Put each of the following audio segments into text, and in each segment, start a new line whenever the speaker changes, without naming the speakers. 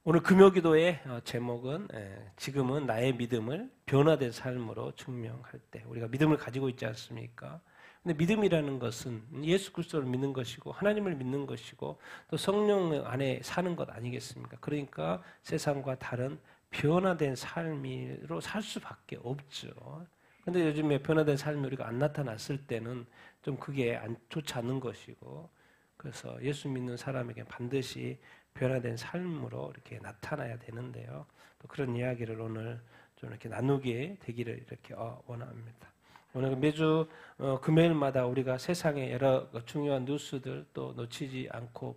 오늘 금요기도의 제목은 지금은 나의 믿음을 변화된 삶으로 증명할 때. 우리가 믿음을 가지고 있지 않습니까? 근데 믿음이라는 것은 예수 그리스도를 믿는 것이고 하나님을 믿는 것이고 또 성령 안에 사는 것 아니겠습니까? 그러니까 세상과 다른 변화된 삶으로 살 수밖에 없죠. 근데 요즘에 변화된 삶이 우리가 안 나타났을 때는 좀 그게 좋지 않은 것이고, 그래서 예수 믿는 사람에게 반드시 변화된 삶으로 이렇게 나타나야 되는데요. 또 그런 이야기를 오늘 좀 이렇게 나누게 되기를 이렇게 원합니다. 오늘 매주 금요일마다 우리가 세상의 여러 중요한 뉴스들 또 놓치지 않고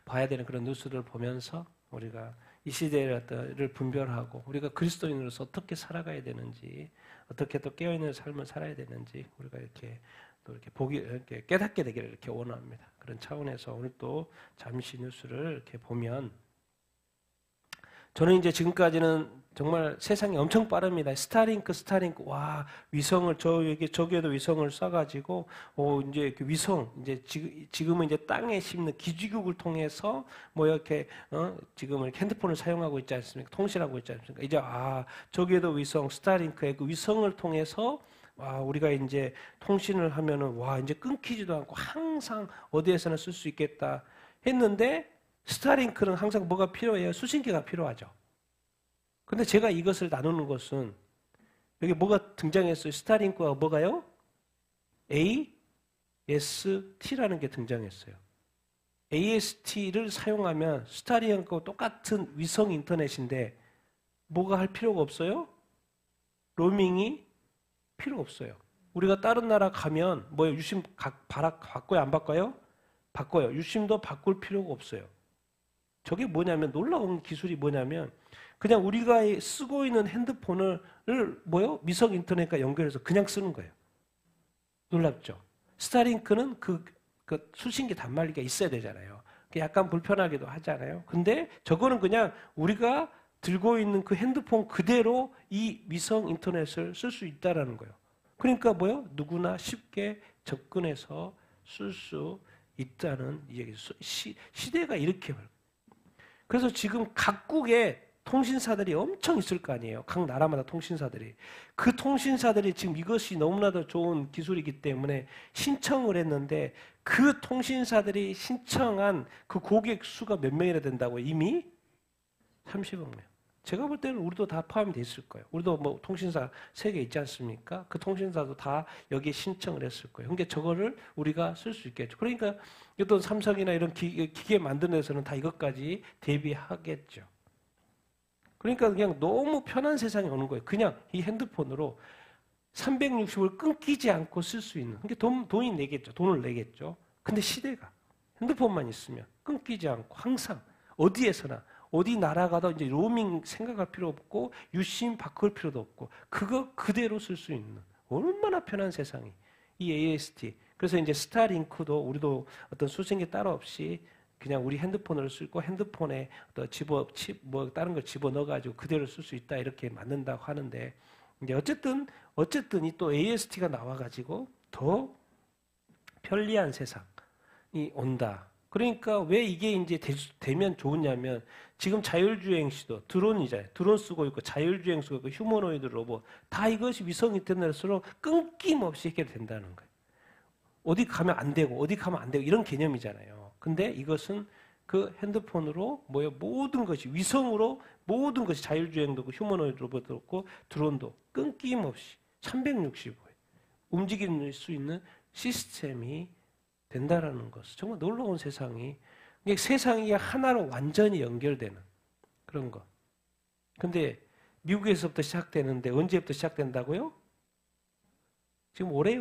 봐야 되는 그런 뉴스들을 보면서 우리가 이 시대를 분별하고 우리가 그리스도인으로서 어떻게 살아가야 되는지, 어떻게 또 깨어있는 삶을 살아야 되는지 우리가 이렇게 또 이렇게 깨닫게 되기를 이렇게 원합니다. 그런 차원에서 오늘 또 잠시 뉴스를 이렇게 보면, 저는 이제 지금까지는 정말 세상이 엄청 빠릅니다. 스타링크, 와, 위성을, 저기에도 위성을 쏴가지고, 이제 그 위성, 이제 지금은 이제 땅에 심는 기지국을 통해서 뭐 이렇게, 지금 핸드폰을 사용하고 있지 않습니까? 통신하고 있지 않습니까? 이제, 저기에도 위성, 스타링크의 그 위성을 통해서 우리가 이제 통신을 하면은, 이제 끊기지도 않고 항상 어디에서나 쓸 수 있겠다 했는데, 스타링크는 항상 뭐가 필요해요? 수신기가 필요하죠. 근데 제가 이것을 나누는 것은, 여기 뭐가 등장했어요? 스타링크가 뭐가요? AST라는 게 등장했어요. AST를 사용하면 스타링크와 똑같은 위성 인터넷인데, 뭐가 할 필요가 없어요? 로밍이 필요 없어요. 우리가 다른 나라 가면 유심 바꿔요? 안 바꿔요? 바꿔요. 유심도 바꿀 필요가 없어요. 저게 뭐냐면, 놀라운 기술이 뭐냐면, 그냥 우리가 쓰고 있는 핸드폰을 미성 인터넷과 연결해서 그냥 쓰는 거예요. 놀랍죠? 스타링크는 그 수신기 단말기가 있어야 되잖아요. 약간 불편하기도 하잖아요. 근데 저거는 그냥 우리가 들고 있는 그 핸드폰 그대로 이 위성 인터넷을 쓸 수 있다라는 거예요. 그러니까 누구나 쉽게 접근해서 쓸 수 있다는 얘기. 시대가 이렇게. 그래서 지금 각국에 통신사들이 엄청 있을 거 아니에요. 각 나라마다 통신사들이. 그 통신사들이 지금 이것이 너무나도 좋은 기술이기 때문에 신청을 했는데, 그 통신사들이 신청한 그 고객 수가 몇 명이나 된다고? 이미 30억 명. 제가 볼 때는 우리도 다 포함이 돼 있을 거예요. 우리도 통신사 3개 있지 않습니까? 그 통신사도 다 여기에 신청을 했을 거예요. 그러니까 저거를 우리가 쓸 수 있겠죠. 그러니까 어떤 삼성이나 이런 기계 만드는 데서는 다 이것까지 대비하겠죠. 그러니까 그냥 너무 편한 세상이 오는 거예요. 그냥 이 핸드폰으로 360을 끊기지 않고 쓸 수 있는. 그러니까 돈을 내겠죠. 근데 시대가 핸드폰만 있으면 끊기지 않고 항상 어디에서나 어디 나라 가도 이제 로밍 생각할 필요 없고 유심 바꿀 필요도 없고 그거 그대로 쓸 수 있는, 얼마나 편한 세상이 이 AST. 그래서 이제 스타링크도 우리도 어떤 수신기 따로 없이 그냥 우리 핸드폰을 쓰고 핸드폰에 다른 걸 집어 넣어가지고 그대로 쓸 수 있다 이렇게 만든다고 하는데, 이제 어쨌든 이 또 AST가 나와가지고 더 편리한 세상이 온다. 그러니까 왜 이게 이제 되면 좋으냐면, 지금 자율주행 시도 드론이잖아요. 드론 쓰고 있고 자율주행 쓰고 있고 휴머노이드 로봇 다 이것이 위성 인터넷으로 끊김없이 해결된다는 거예요. 어디 가면 안 되고 어디 가면 안 되고 이런 개념이잖아요. 근데 이것은 그 핸드폰으로 모든 것이 위성으로 모든 것이 자율주행도 있고 휴머노이드 로봇도 있고 드론도 끊김없이 365일 움직일 수 있는 시스템이 된다라는 것. 정말 놀라운 세상이, 세상이 하나로 완전히 연결되는 그런 것. 근데 미국에서부터 시작되는데 언제부터 시작된다고요? 지금 올해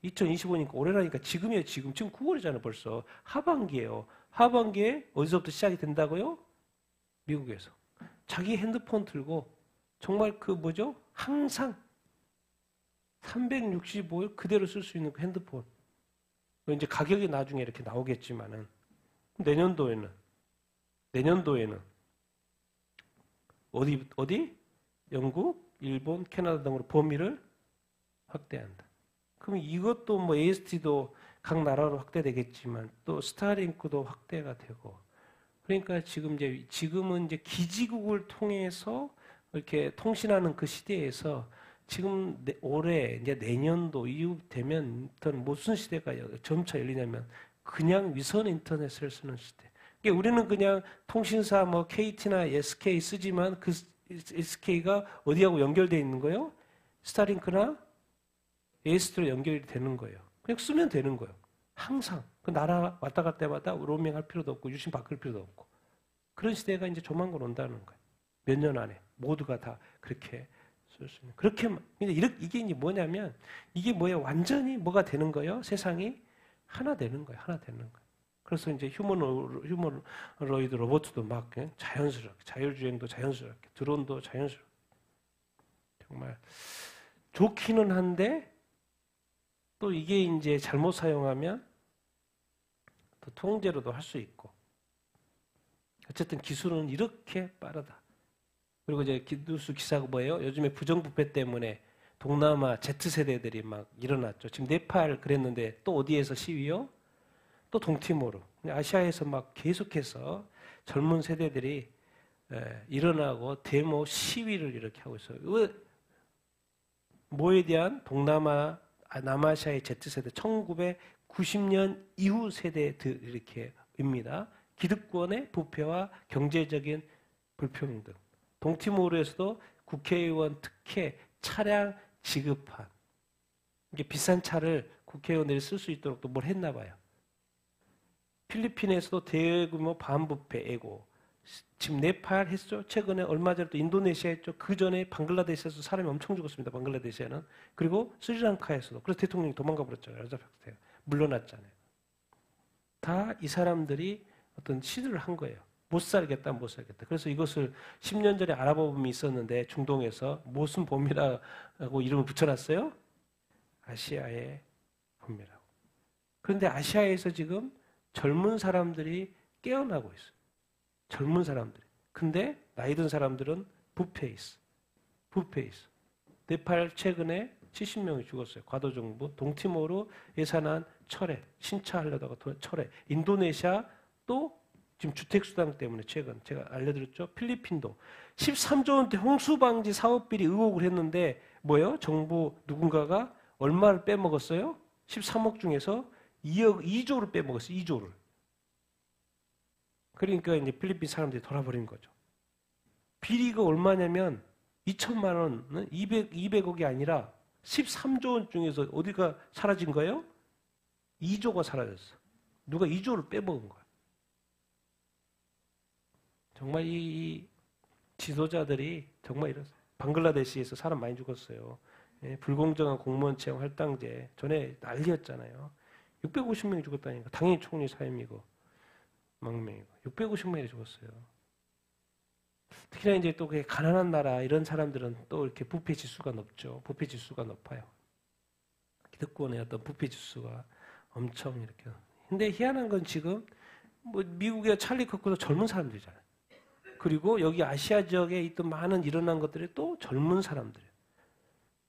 2025니까 올해라니까 지금이에요. 지금 9월이잖아요. 벌써 하반기예요. 하반기에 어디서부터 시작이 된다고요? 미국에서. 자기 핸드폰 들고 정말 항상 365일 그대로 쓸 수 있는 그 핸드폰. 이제 가격이 나중에 이렇게 나오겠지만은, 내년도에는 어디? 영국, 일본, 캐나다 등으로 범위를 확대한다. 그럼 이것도 AST도 각 나라로 확대되겠지만 또 스타링크도 확대가 되고, 그러니까 지금은 이제 기지국을 통해서 이렇게 통신하는 그 시대에서 지금 올해 이제 내년도 이후 되면 무슨 시대가 점차 열리냐면 그냥 위성 인터넷을 쓰는 시대. 그러니까 우리는 그냥 통신사 뭐 KT나 SK 쓰지만 그 SK가 어디하고 연결되어 있는 거예요? 스타링크나 AST로 연결이 되는 거예요. 그냥 쓰면 되는 거예요. 항상. 그 나라 왔다 갈 때마다 로밍 할 필요도 없고 유심 바꿀 필요도 없고. 그런 시대가 이제 조만간 온다는 거예요. 몇 년 안에 모두가 다 그렇게 쓸 수 있는. 그렇게 근데 이게 이제 뭐냐면 이게 뭐예요? 완전히 뭐가 되는 거예요? 세상이 하나 되는 거예요. 하나 되는 거예요. 그래서 이제 휴머노이드 로봇도 막 그냥 자연스럽게 자율주행도 자연스럽게 드론도 자연스럽게 정말 좋기는 한데 또 이게 이제 잘못 사용하면 또 통제로도 할 수 있고 어쨌든 기술은 이렇게 빠르다. 그리고 이제 뉴스 기사가 뭐예요? 요즘에 부정부패 때문에 동남아 Z세대들이 막 일어났죠. 지금 네팔 그랬는데 또 어디에서 시위요? 또 동티모르. 아시아에서 막 계속해서 젊은 세대들이 일어나고 데모 시위를 이렇게 하고 있어요. 뭐에 대한 남아시아의 Z세대 1990년 이후 세대들 이렇게입니다. 기득권의 부패와 경제적인 불평등. 동티모르에서도 국회의원 특혜 차량 지급한 이게 비싼 차를 국회의원들이 쓸 수 있도록 또 뭘 했나 봐요. 필리핀에서도 대규모 반부패 애고 지금 네팔 했죠. 최근에 얼마 전에 또 인도네시아 했죠. 그 전에 방글라데시에서 사람이 엄청 죽었습니다. 방글라데시아는. 그리고 스리랑카에서도. 그래서 대통령이 도망가 버렸잖아요. 라자팍스가 물러났잖아요. 다 이 사람들이 어떤 시도를 한 거예요. 못 살겠다. 그래서 이것을 10년 전에 아랍어 봄이 있었는데 중동에서 무슨 봄이라고 이름을 붙여놨어요? 아시아의 봄이라고. 그런데 아시아에서 지금 젊은 사람들이 깨어나고 있어요. 젊은 사람들이. 근데 나이 든 사람들은 부패에 있어. 네팔 최근에 70명이 죽었어요. 과도정부. 동티모르 예산안 철회. 신차하려다가 철회. 인도네시아 또 지금 주택수당 때문에 최근 제가 알려드렸죠. 필리핀도 13조 원대 홍수방지 사업비리 의혹을 했는데 뭐예요? 정부 누군가가 얼마를 빼먹었어요? 13억 중에서 2조를 빼먹었어요. 2조를. 그러니까 이제 필리핀 사람들이 돌아버린 거죠. 비리가 얼마냐면 2천만 원은 200억이 아니라 13조 원 중에서 어디가 사라진 거예요? 2조가 사라졌어. 누가 2조를 빼먹은 거야. 정말 이 지도자들이 정말 이랬어요. 방글라데시에서 사람 많이 죽었어요. 불공정한 공무원 채용 할당제 전에 난리였잖아요. 650명이 죽었다니까. 당연히 총리 사임이고 망명이고 650명이 죽었어요. 특히나 이제 또 가난한 나라 이런 사람들은 또 이렇게 부패 지수가 높죠. 부패 지수가 높아요. 기득권의 어떤 부패 지수가 엄청 이렇게. 근데 희한한 건 지금 뭐 미국의 찰리 커크도 젊은 사람들이잖아요. 그리고 여기 아시아 지역에 있던 많은 일어난 것들이 또 젊은 사람들이에요.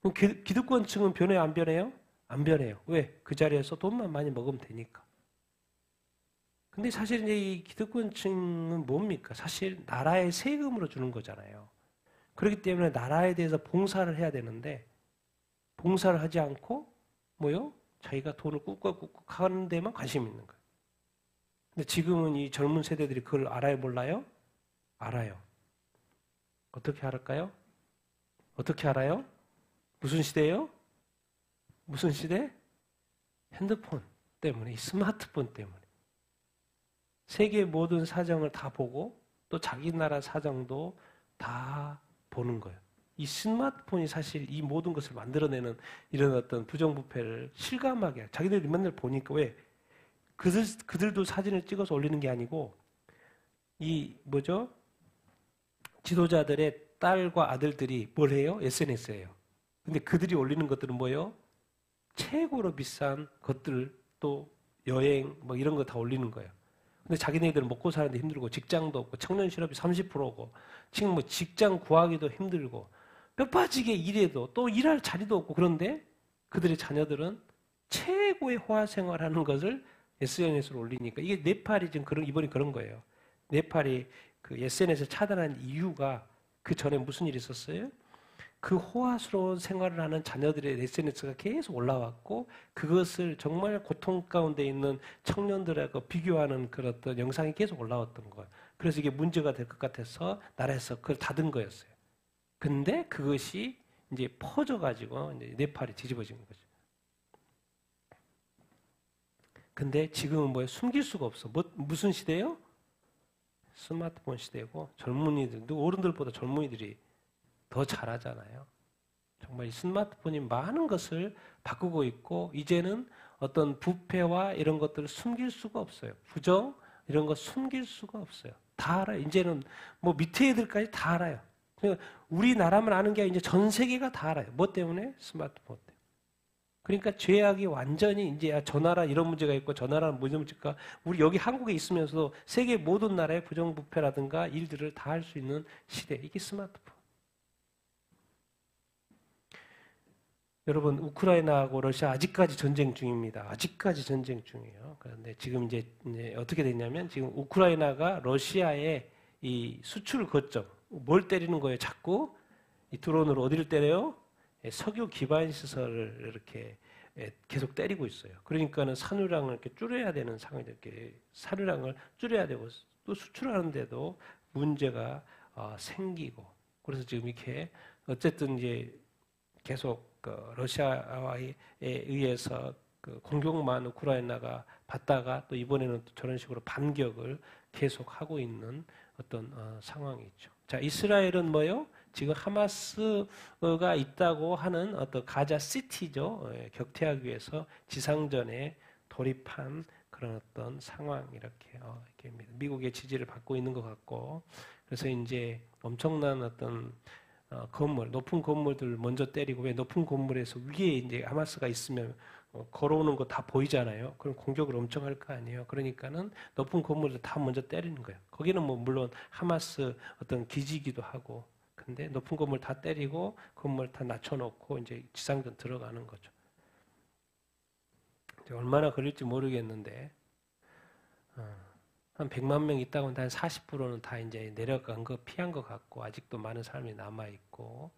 그럼 기득권층은 변해요, 안 변해요? 안 변해요. 왜? 그 자리에서 돈만 많이 먹으면 되니까. 근데 사실 이제 이 기득권층은 뭡니까? 사실 나라의 세금으로 주는 거잖아요. 그렇기 때문에 나라에 대해서 봉사를 해야 되는데 봉사를 하지 않고 뭐요? 자기가 돈을 꾹꾹꾹 하는 데만 관심 있는 거예요. 근데 지금은 이 젊은 세대들이 그걸 알아요, 몰라요? 알아요. 어떻게 알을까요? 어떻게 알아요? 무슨 시대예요? 무슨 시대? 핸드폰 때문에, 이 스마트폰 때문에. 세계 모든 사정을 다 보고 또 자기 나라 사정도 다 보는 거예요. 이 스마트폰이 사실 이 모든 것을 만들어내는 이런 어떤 부정부패를 실감하게 자기들이 맨날 보니까 왜? 그들도 사진을 찍어서 올리는 게 아니고 이 뭐죠? 지도자들의 딸과 아들들이 뭘 해요? SNS예요. 근데 그들이 올리는 것들은 뭐예요? 최고로 비싼 것들 또 여행 뭐 이런 거 다 올리는 거예요. 근데 자기네들은 먹고 사는데 힘들고 직장도 없고 청년 실업이 30%고 지금 뭐 직장 구하기도 힘들고 뼈 빠지게 일해도 또 일할 자리도 없고 그런데 그들의 자녀들은 최고의 호화 생활하는 것을 SNS로 올리니까 이게 네팔이 지금 이번이 그런 거예요. 네팔이 그 SNS를 차단한 이유가 그 전에 무슨 일이 있었어요? 그 호화스러운 생활을 하는 자녀들의 SNS가 계속 올라왔고 그것을 정말 고통 가운데 있는 청년들하고 비교하는 그런 어떤 영상이 계속 올라왔던 거예요. 그래서 이게 문제가 될 것 같아서 나라에서 그걸 닫은 거였어요. 근데 그것이 이제 퍼져가지고 이제 네팔이 뒤집어진 거죠. 근데 지금은 뭐예요? 숨길 수가 없어. 무슨 시대예요? 스마트폰 시대고 젊은이들도 어른들보다 젊은이들이 더 잘하잖아요. 정말 이 스마트폰이 많은 것을 바꾸고 있고 이제는 어떤 부패와 이런 것들을 숨길 수가 없어요. 부정 이런 거 숨길 수가 없어요. 다 알아요. 이제는 뭐 밑에 애들까지 다 알아요. 그러니까 우리나라만 아는 게 아니라 이제 전 세계가 다 알아요. 뭐 때문에? 스마트폰 때문에. 그러니까 죄악이 완전히 이제 저 나라 이런 문제가 있고 저 나라는 무슨 문제가 우리 여기 한국에 있으면서도 세계 모든 나라의 부정부패라든가 일들을 다 할 수 있는 시대. 이게 스마트폰. 여러분 우크라이나하고 러시아 아직까지 전쟁 중입니다. 아직까지 전쟁 중이에요. 그런데 지금 이제 어떻게 됐냐면 지금 우크라이나가 러시아의 이 수출 거점 뭘 때리는 거예요? 자꾸 이 드론으로 어디를 때려요? 석유 기반 시설을 이렇게 계속 때리고 있어요. 그러니까는 산유량을 이렇게 줄여야 되는 상황이 이렇게 산유량을 줄여야 되고 또 수출하는데도 문제가 생기고 그래서 지금 이렇게 어쨌든 이제 계속 그 러시아에 의해서 그 공격만 우크라이나가 받다가 또 이번에는 또 저런 식으로 반격을 계속하고 있는 어떤 상황이 있죠. 자, 이스라엘은 뭐요? 지금 하마스가 있다고 하는 어떤 가자 시티죠. 격퇴하기 위해서 지상전에 돌입한 그런 어떤 상황 이렇게 미국의 지지를 받고 있는 것 같고 그래서 이제 엄청난 어떤 건물, 높은 건물들 먼저 때리고 왜 높은 건물에서 위에 이제 하마스가 있으면 걸어오는 거 다 보이잖아요. 그럼 공격을 엄청 할 거 아니에요. 그러니까는 높은 건물들 다 먼저 때리는 거예요. 거기는 뭐 물론 하마스 어떤 기지기도 하고, 근데 높은 건물 다 때리고 건물 다 낮춰놓고 이제 지상전 들어가는 거죠. 얼마나 걸릴지 모르겠는데. 한 100만 명 있다고 하는데 한 40%는 다 이제 내려간 거 피한 것 같고 아직도 많은 사람이 남아 있고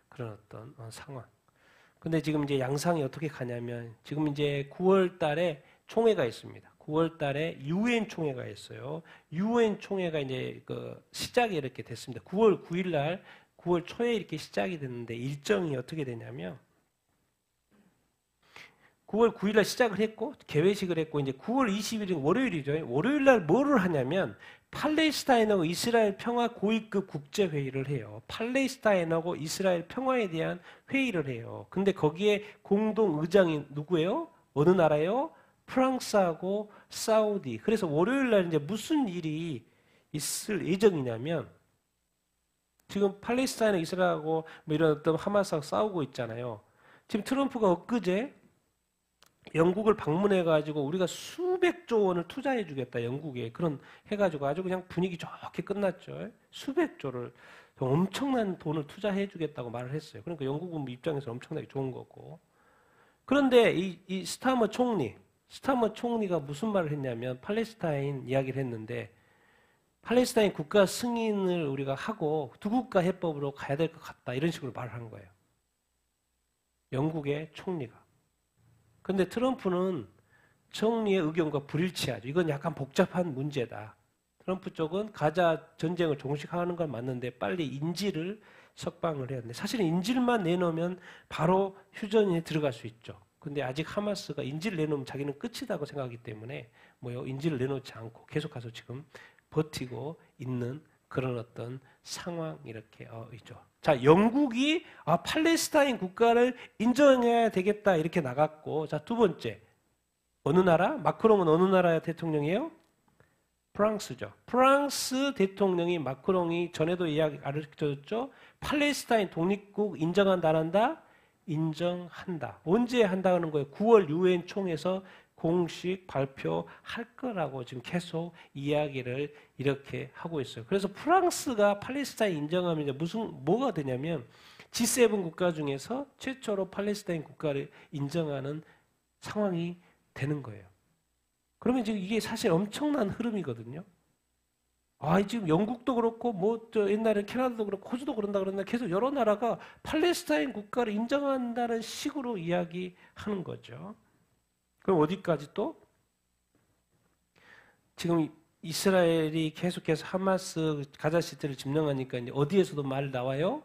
그런 어떤 상황. 근데 지금 이제 양상이 어떻게 가냐면 지금 이제 9월 달에 총회가 있습니다. 9월 달에 UN 총회가 있어요. UN 총회가 이제 그 시작이 이렇게 됐습니다. 9월 9일 날 9월 초에 이렇게 시작이 됐는데 일정이 어떻게 되냐면 9월 9일 날 시작을 했고 개회식을 했고 이제 9월 20일인 월요일이죠. 월요일 날 뭐를 하냐면 팔레스타인하고 이스라엘 평화 고위급 국제 회의를 해요. 팔레스타인하고 이스라엘 평화에 대한 회의를 해요. 근데 거기에 공동 의장이 누구예요? 어느 나라예요? 프랑스하고 사우디. 그래서 월요일 날 이제 무슨 일이 있을 예정이냐면 지금 팔레스타인하고 이스라엘하고 뭐 이런 어떤 하마스하고 싸우고 있잖아요. 지금 트럼프가 엊그제 영국을 방문해가지고 우리가 수백조 원을 투자해주겠다 영국에 그런 해가지고 아주 그냥 분위기 좋게 끝났죠. 수백조를 엄청난 돈을 투자해주겠다고 말을 했어요. 그러니까 영국 입장에서 엄청나게 좋은 거고. 그런데 이 스타머 총리가 무슨 말을 했냐면 팔레스타인 이야기를 했는데 팔레스타인 국가 승인을 우리가 하고 두 국가 해법으로 가야 될 것 같다 이런 식으로 말을 한 거예요. 영국의 총리가. 근데 트럼프는 총리의 의견과 불일치하죠. 이건 약간 복잡한 문제다. 트럼프 쪽은 가자 전쟁을 종식하는 건 맞는데 빨리 인질을 석방을 해야 되는데 사실은 인질만 내놓으면 바로 휴전에 들어갈 수 있죠. 근데 아직 하마스가 인질을 내놓으면 자기는 끝이다고 생각하기 때문에 인질을 내놓지 않고 계속해서 지금 버티고 있는 그런 어떤 상황 이렇게 있죠. 자, 영국이 팔레스타인 국가를 인정해야 되겠다 이렇게 나갔고, 자, 두 번째 어느 나라? 마크롱은 어느 나라의 대통령이에요? 프랑스죠. 프랑스 대통령이 마크롱이 전에도 이야기 가르쳐줬죠. 팔레스타인 독립국 인정한다 안 한다? 인정한다. 언제 한다는 거예요? 9월 UN 총에서 공식 발표할 거라고 지금 계속 이야기를 이렇게 하고 있어요. 그래서 프랑스가 팔레스타인 인정하면 이제 뭐가 되냐면 G7 국가 중에서 최초로 팔레스타인 국가를 인정하는 상황이 되는 거예요. 그러면 지금 이게 사실 엄청난 흐름이거든요. 지금 영국도 그렇고, 옛날에 캐나다도 그렇고, 호주도 그런다 그러는데 계속 여러 나라가 팔레스타인 국가를 인정한다는 식으로 이야기하는 거죠. 그럼 어디까지 또? 지금 이스라엘이 계속해서 하마스 가자시티를 점령하니까 이제 어디에서도 말 나와요?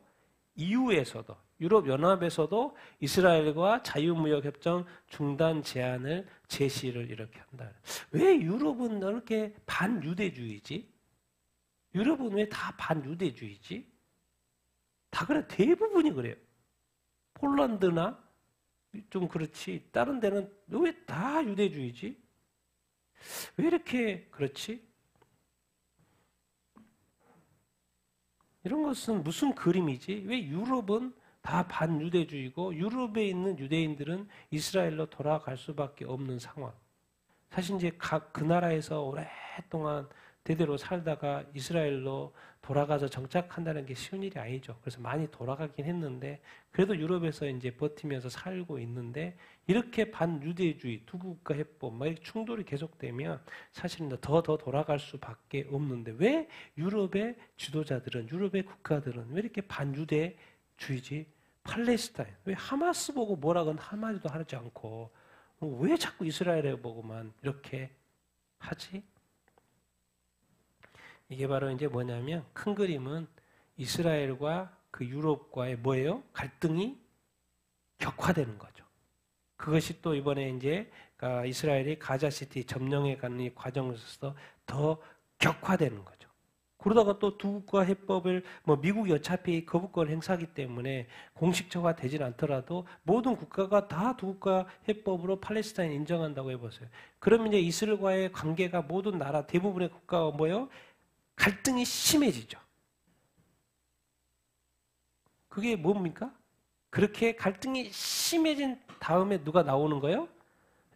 EU에서도, 유럽연합에서도 이스라엘과 자유무역협정 중단 제한을 제시를 이렇게 한다. 왜 유럽은 이렇게 반유대주의지? 유럽은 왜 다 반유대주의지? 다 그래. 대부분이 그래요. 폴란드나 좀 그렇지. 다른 데는 왜 다 유대주의지? 왜 이렇게 그렇지? 이런 것은 무슨 그림이지? 왜 유럽은 다 반유대주의고 유럽에 있는 유대인들은 이스라엘로 돌아갈 수밖에 없는 상황. 사실 이제 그 나라에서 오랫동안 대대로 살다가 이스라엘로 돌아가서 정착한다는 게 쉬운 일이 아니죠. 그래서 많이 돌아가긴 했는데 그래도 유럽에서 이제 버티면서 살고 있는데 이렇게 반유대주의, 두국가 해법, 충돌이 계속되면 사실은 더 돌아갈 수밖에 없는데 왜 유럽의 지도자들은, 유럽의 국가들은 왜 이렇게 반유대주의지? 팔레스타인, 왜 하마스 보고 뭐라건 한마디도 하지 않고 왜 자꾸 이스라엘에 보고만 이렇게 하지? 이게 바로 이제 뭐냐면 큰 그림은 이스라엘과 그 유럽과의 뭐예요? 갈등이 격화되는 거죠. 그것이 또 이번에 이제 이스라엘이 가자시티 점령해 가는 이 과정에서 더 격화되는 거죠. 그러다가 또 두국가 해법을 미국이 어차피 거부권 행사하기 때문에 공식처가 되진 않더라도 모든 국가가 다 두국가 해법으로 팔레스타인 인정한다고 해보세요. 그러면 이제 이스라엘과의 관계가 모든 나라 대부분의 국가가 뭐예요? 갈등이 심해지죠. 그게 뭡니까? 그렇게 갈등이 심해진 다음에 누가 나오는 거예요?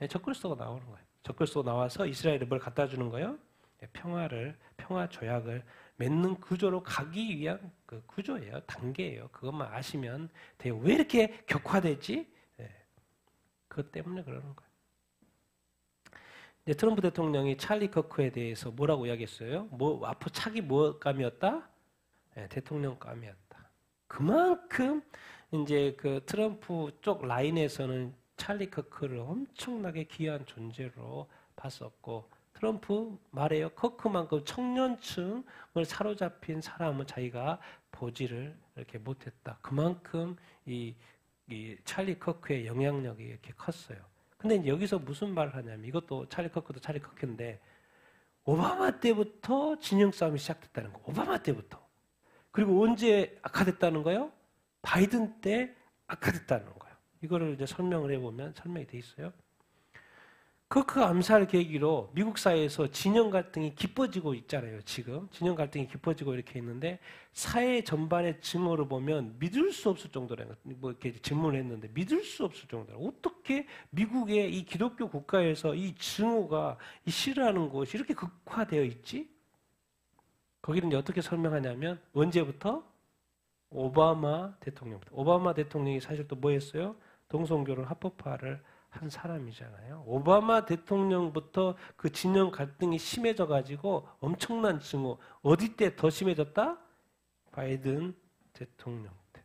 네, 적그리스도가 나오는 거예요. 적그리스도가 나와서 이스라엘에 뭘 갖다 주는 거예요? 네, 평화 조약을 맺는 구조로 가기 위한 그 구조예요. 단계예요. 그것만 아시면 돼요. 왜 이렇게 격화되지? 네, 그것 때문에 그러는 거예요. 이제 트럼프 대통령이 찰리 커크에 대해서 뭐라고 이야기했어요? 앞으로 차기 뭐감이었다? 네, 대통령감이었다. 그만큼 이제 그 트럼프 쪽 라인에서는 찰리 커크를 엄청나게 귀한 존재로 봤었고, 트럼프 말해요. 커크만큼 청년층을 사로잡힌 사람은 자기가 보지를 이렇게 못했다. 그만큼 이 찰리 커크의 영향력이 이렇게 컸어요. 근데 이제 여기서 무슨 말을 하냐면, 이것도 찰리 커크도 찰리 커크인데, 오바마 때부터 진영 싸움이 시작됐다는 거. 오바마 때부터. 그리고 언제 악화됐다는 거예요? 바이든 때 악화됐다는 거예요. 이거를 이제 설명을 해보면 설명이 돼 있어요. 커크 암살 계기로 미국 사회에서 진영 갈등이 깊어지고 있잖아요. 지금 진영 갈등이 깊어지고 이렇게 있는데 사회 전반의 증오를 보면 믿을 수 없을 정도라는 이렇게 질문을 했는데 믿을 수 없을 정도라. 어떻게 미국의 이 기독교 국가에서 이 증오가 이 싫어하는 것이 이렇게 극화되어 있지? 거기는 이제 어떻게 설명하냐면 언제부터? 오바마 대통령부터. 오바마 대통령이 사실 또 뭐 했어요? 동성결혼 합법화를 한 사람이잖아요. 오바마 대통령부터 그 진영 갈등이 심해져 가지고 엄청난 증오. 어디 때 더 심해졌다? 바이든 대통령 때.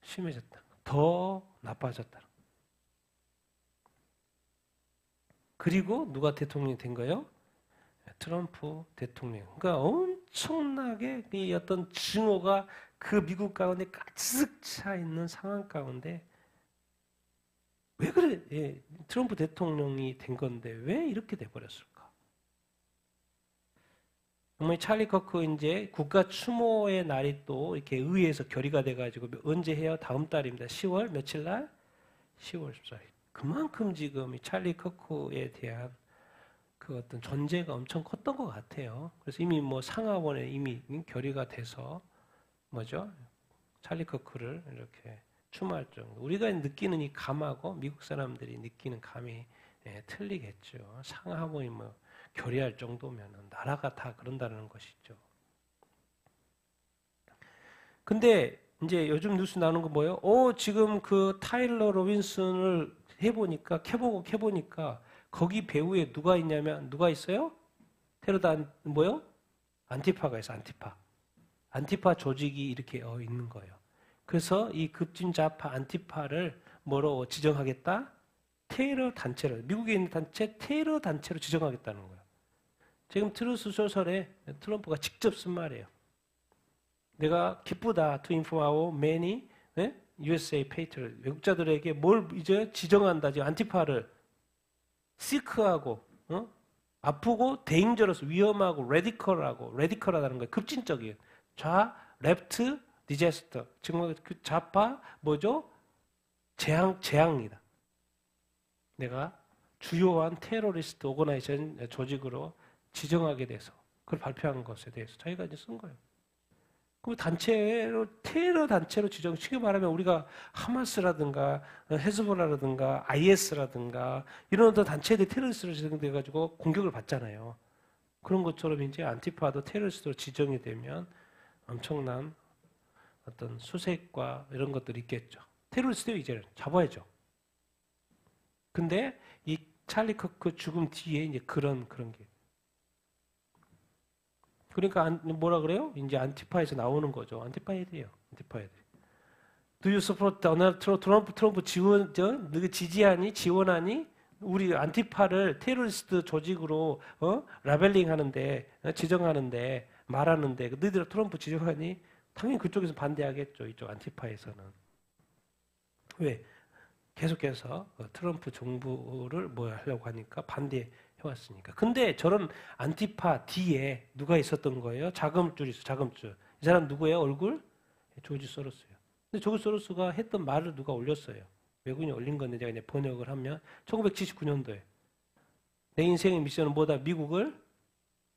심해졌다. 더 나빠졌다. 그리고 누가 대통령이 된 거예요? 트럼프 대통령. 그러니까 엄청나게 이 어떤 증오가 그 미국 가운데 가득 차 있는 상황 가운데 왜 그래? 예, 트럼프 대통령이 된 건데 왜 이렇게 돼버렸을까? 정말 찰리 커크 이제 국가 추모의 날이 또 이렇게 의회에서 결의가 돼가지고 언제 해요? 다음 달입니다. 10월 며칠 날? 10월 14일. 그만큼 지금 이 찰리 커크에 대한 그 어떤 존재가 엄청 컸던 것 같아요. 그래서 이미 상하원에 이미 결의가 돼서 뭐죠? 찰리 커크를 이렇게 추모할 정도. 우리가 느끼는 이 감하고 미국 사람들이 느끼는 감이 틀리겠죠. 상하원이 결의할 정도면 나라가 다 그런다는 것이죠. 근데 이제 요즘 뉴스 나오는 거 뭐예요? 지금 그 타일러 로빈슨을 캐보니까 거기 배우에 누가 있냐면 누가 있어요? 뭐요? 안티파가 있어, 안티파. 안티파 조직이 이렇게 있는 거예요. 그래서 이 급진 좌파 안티파를 뭐로 지정하겠다? 테러 단체로, 미국에 있는 단체 테러 단체로 지정하겠다는 거예요. 지금 트루스 소설에 트럼프가 직접 쓴 말이에요. 내가 기쁘다 to inform our many USA patriot 외국자들에게 뭘 이제 지정한다. 지금 안티파를 시크하고 아프고 데인저러스 위험하고 레디컬하다는 거예요. 급진적이에요. 좌, 레프트, 디제스터. 지금 그 좌파 뭐죠? 재앙이다. 내가 주요한 테러리스트 오거나이제이션 조직으로 지정하게 돼서 그걸 발표한 것에 대해서 자기가 이제 쓴 거예요. 그 단체로 테러 단체로 지정. 쉽게 말하면 우리가 하마스라든가 헤즈볼라라든가 IS라든가 이런 어떤 단체들이 테러리스트로 지정돼 가지고 공격을 받잖아요. 그런 것처럼 이제 안티파도 테러리스트로 지정이 되면 엄청난 어떤 수색과 이런 것들이 있겠죠. 테러리스트를 이제 잡아야죠. 근데 이 찰리 커크 죽음 뒤에 이제 그런 게. 그러니까 뭐라 그래요? 이제 안티파에서 나오는 거죠. 안티파 애들이에요. 안티파 애들. Do you support 트럼프 지지하니? 지원하니? 우리 안티파를 테러리스트 조직으로 라벨링 하는데 지정하는데 말하는데 너희들 트럼프 지정하니? 당연히 그쪽에서 반대하겠죠. 이쪽 안티파에서는. 왜? 계속해서 트럼프 정부를 뭐 하려고 하니까 반대해왔으니까. 근데 저런 안티파 뒤에 누가 있었던 거예요? 자금줄 있어, 자금줄. 이 사람 누구예요? 얼굴? 조지 소로스예요. 근데 조지 소로스가 했던 말을 누가 올렸어요? 외국인이 올린 건데 제가 이제 번역을 하면 1979년도에 내 인생의 미션은 뭐다? 미국을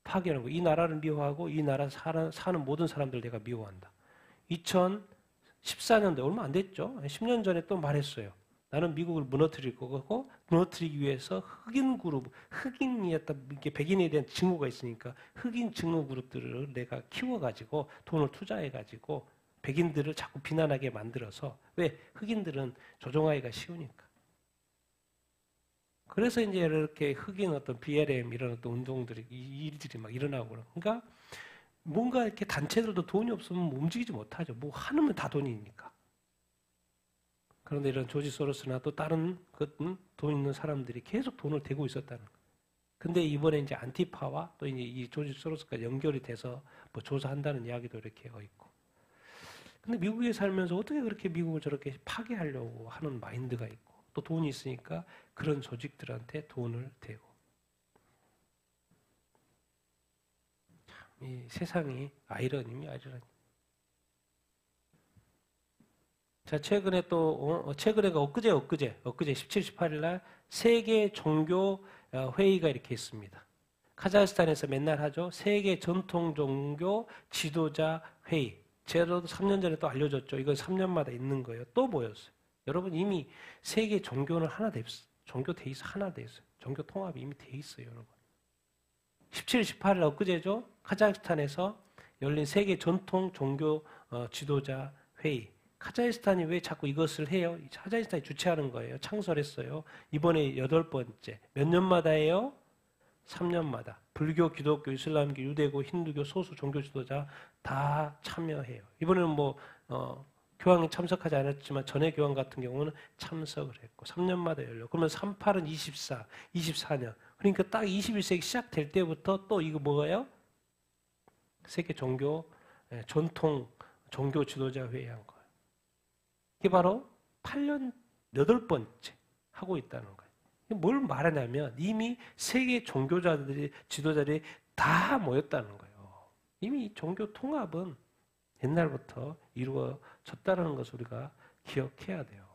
파괴하는 거. 이 나라를 미워하고 이 나라 사는 모든 사람들 내가 미워한다. 2014년도에 얼마 안 됐죠? 10년 전에 또 말했어요. 나는 미국을 무너뜨릴 거고 무너뜨리기 위해서 흑인 그룹, 흑인이었다 이게 백인에 대한 증오가 있으니까 흑인 증오 그룹들을 내가 키워가지고 돈을 투자해가지고 백인들을 자꾸 비난하게 만들어서 왜 흑인들은 조종하기가 쉬우니까. 그래서 이제 이렇게 흑인 어떤 BLM 이런 어떤 운동들이 일들이 막 일어나고 그러니까 뭔가 이렇게 단체들도 돈이 없으면 움직이지 못하죠. 뭐 하면 다 돈이니까. 그런데 이런 조지 소로스나 또 다른 돈 있는 사람들이 계속 돈을 대고 있었다는 거예요. 근데 이번에 이제 안티파와 또 이제 이 조지 소로스가 연결이 돼서 뭐 조사한다는 이야기도 이렇게 있고. 근데 미국에 살면서 어떻게 그렇게 미국을 저렇게 파괴하려고 하는 마인드가 있고 또 돈이 있으니까 그런 조직들한테 돈을 대고. 참, 이 세상이 아이러니입니다. 자, 최근에 최근에가 엊그제 17, 18일 날 세계 종교 회의가 이렇게 있습니다. 카자흐스탄에서 맨날 하죠. 세계 전통 종교 지도자 회의. 제가도 3년 전에 또 알려줬죠. 이거 3년마다 있는 거예요. 또 뭐였어요? 여러분 이미 세계 종교는 하나 돼 있어요. 종교 돼 있어 하나 돼 있어요. 종교 통합이 이미 돼 있어요, 여러분. 17, 18일 엊그제죠. 카자흐스탄에서 열린 세계 전통 종교 지도자 회의. 카자흐스탄이 왜 자꾸 이것을 해요? 카자흐스탄이 주최하는 거예요. 창설했어요. 이번에 8번째. 몇 년마다 해요? 3년마다. 불교, 기독교, 이슬람교, 유대교, 힌두교, 소수 종교 지도자 다 참여해요. 이번에는 교황이 참석하지 않았지만 전에 교황 같은 경우는 참석을 했고 3년마다 열려. 그러면 38은 24, 24년. 그러니까 딱 21세기 시작될 때부터 또 이거 뭐예요? 세계 종교 전통 종교 지도자 회의한 거예요. 이게 바로 8년 8번째 하고 있다는 거예요. 뭘 말하냐면 이미 세계 종교자들이 지도자들이 다 모였다는 거예요. 이미 종교 통합은 옛날부터 이루어졌다는 것을 우리가 기억해야 돼요.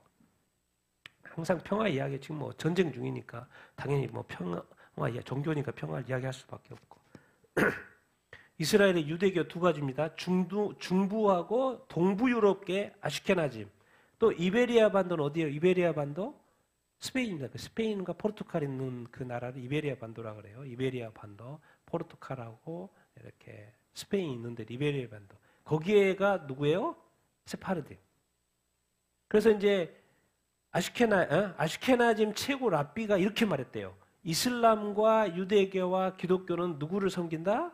항상 평화 이야기 지금 뭐 전쟁 중이니까 당연히 뭐 평화 종교니까 평화를 이야기할 수밖에 없고 이스라엘의 유대교 두 가지입니다. 중부하고 동부 유럽계 아슈케나즘. 또 이베리아 반도는 어디예요? 이베리아 반도? 스페인입니다. 그 스페인과 포르투갈 있는 그 나라를 이베리아 반도라 그래요. 이베리아 반도, 포르투갈하고 이렇게 스페인 있는데 이베리아 반도. 거기에가 누구예요? 세파르드. 그래서 이제 아슈케나즘 최고 랍비가 이렇게 말했대요. 이슬람과 유대교와 기독교는 누구를 섬긴다?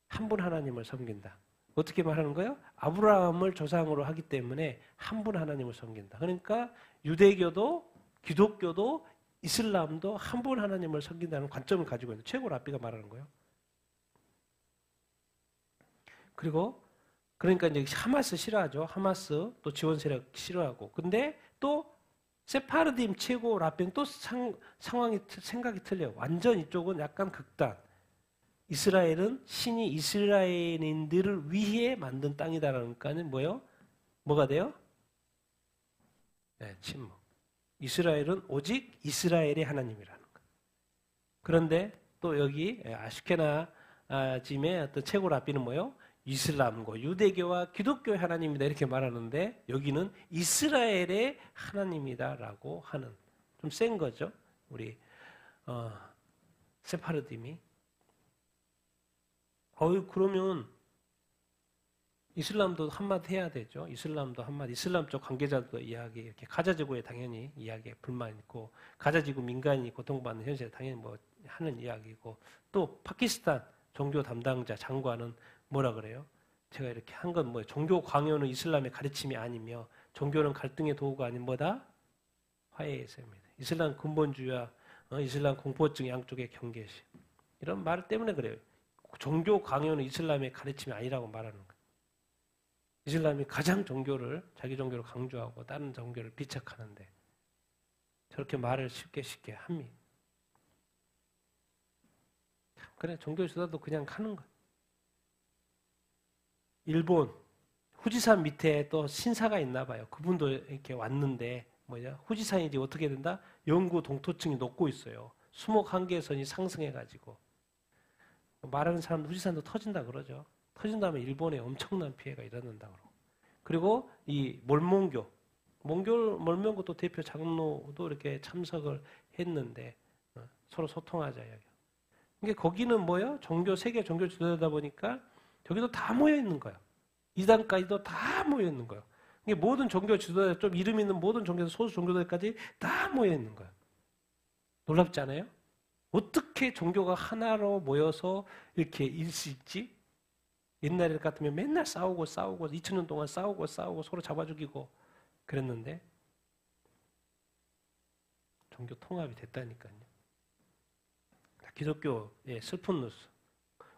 한 분 하나님을 섬긴다. 어떻게 말하는 거예요? 아브라함을 조상으로 하기 때문에 한 분 하나님을 섬긴다. 그러니까 유대교도 기독교도 이슬람도 한 분 하나님을 섬긴다는 관점을 가지고 있는 최고 랍비가 말하는 거예요. 그리고 그러니까 이제 하마스 싫어하죠. 하마스 또 지원 세력 싫어하고. 근데 또 세파르딤 최고 랍비는 또 상황이 생각이 틀려요. 완전 이쪽은 약간 극단. 이스라엘은 신이 이스라엘인들을 위해 만든 땅이다라니까는 뭐예요? 뭐가 돼요? 네, 침묵. 이스라엘은 오직 이스라엘의 하나님이라는 거. 그런데 또 여기 아슈케나짐의 어떤 최고 랍비는 뭐예요? 이슬람과 유대교와 기독교의 하나님이다 이렇게 말하는데 여기는 이스라엘의 하나님이다라고 하는 좀 센 거죠. 우리 세파르딤이. 그러면 이슬람도 한마디 해야 되죠. 이슬람도 한마디. 이슬람 쪽 관계자도 이야기 이렇게 가자지구에 당연히 이야기에 불만 있고 가자지구 민간인이 고통받는 현실에 당연히 뭐 하는 이야기고 또 파키스탄 종교 담당자 장관은 뭐라 그래요? 제가 이렇게 한 건 뭐예요? 종교 강요는 이슬람의 가르침이 아니며 종교는 갈등의 도구가 아닌 뭐다? 화해의 셈입니다. 이슬람 근본주의와 이슬람 공포증 양쪽의 경계심. 이런 말 때문에 그래요. 종교 강요는 이슬람의 가르침이 아니라고 말하는 거예요. 이슬람이 가장 종교를 자기 종교를 강조하고 다른 종교를 비척하는데 저렇게 말을 쉽게 합니다. 그래 종교 수다도 그냥 하는 거예요. 일본 후지산 밑에 또 신사가 있나 봐요. 그분도 이렇게 왔는데 후지산이 이제 어떻게 된다? 영구 동토층이 녹고 있어요. 수목 한계선이 상승해가지고 말하는 사람도 후지산도 터진다 그러죠. 터진다면 일본에 엄청난 피해가 일어난다 그러고. 그리고 이 몰몬교 또 대표 장로도 이렇게 참석을 했는데 서로 소통하자 이야기. 이게 거기는 뭐예요? 세계 종교 지도자다 보니까 저기도 다 모여 있는 거예요. 이단까지도 다 모여 있는 거예요. 이게 모든 종교 지도자, 좀 이름 있는 모든 종교, 소수 종교들까지 다 모여 있는 거예요. 놀랍지 않아요? 어떻게 종교가 하나로 모여서 이렇게 일 수 있지? 옛날 같으면 맨날 싸우고 2000년 동안 싸우고 서로 잡아 죽이고 그랬는데 종교 통합이 됐다니까요. 기독교의 슬픈 뉴스.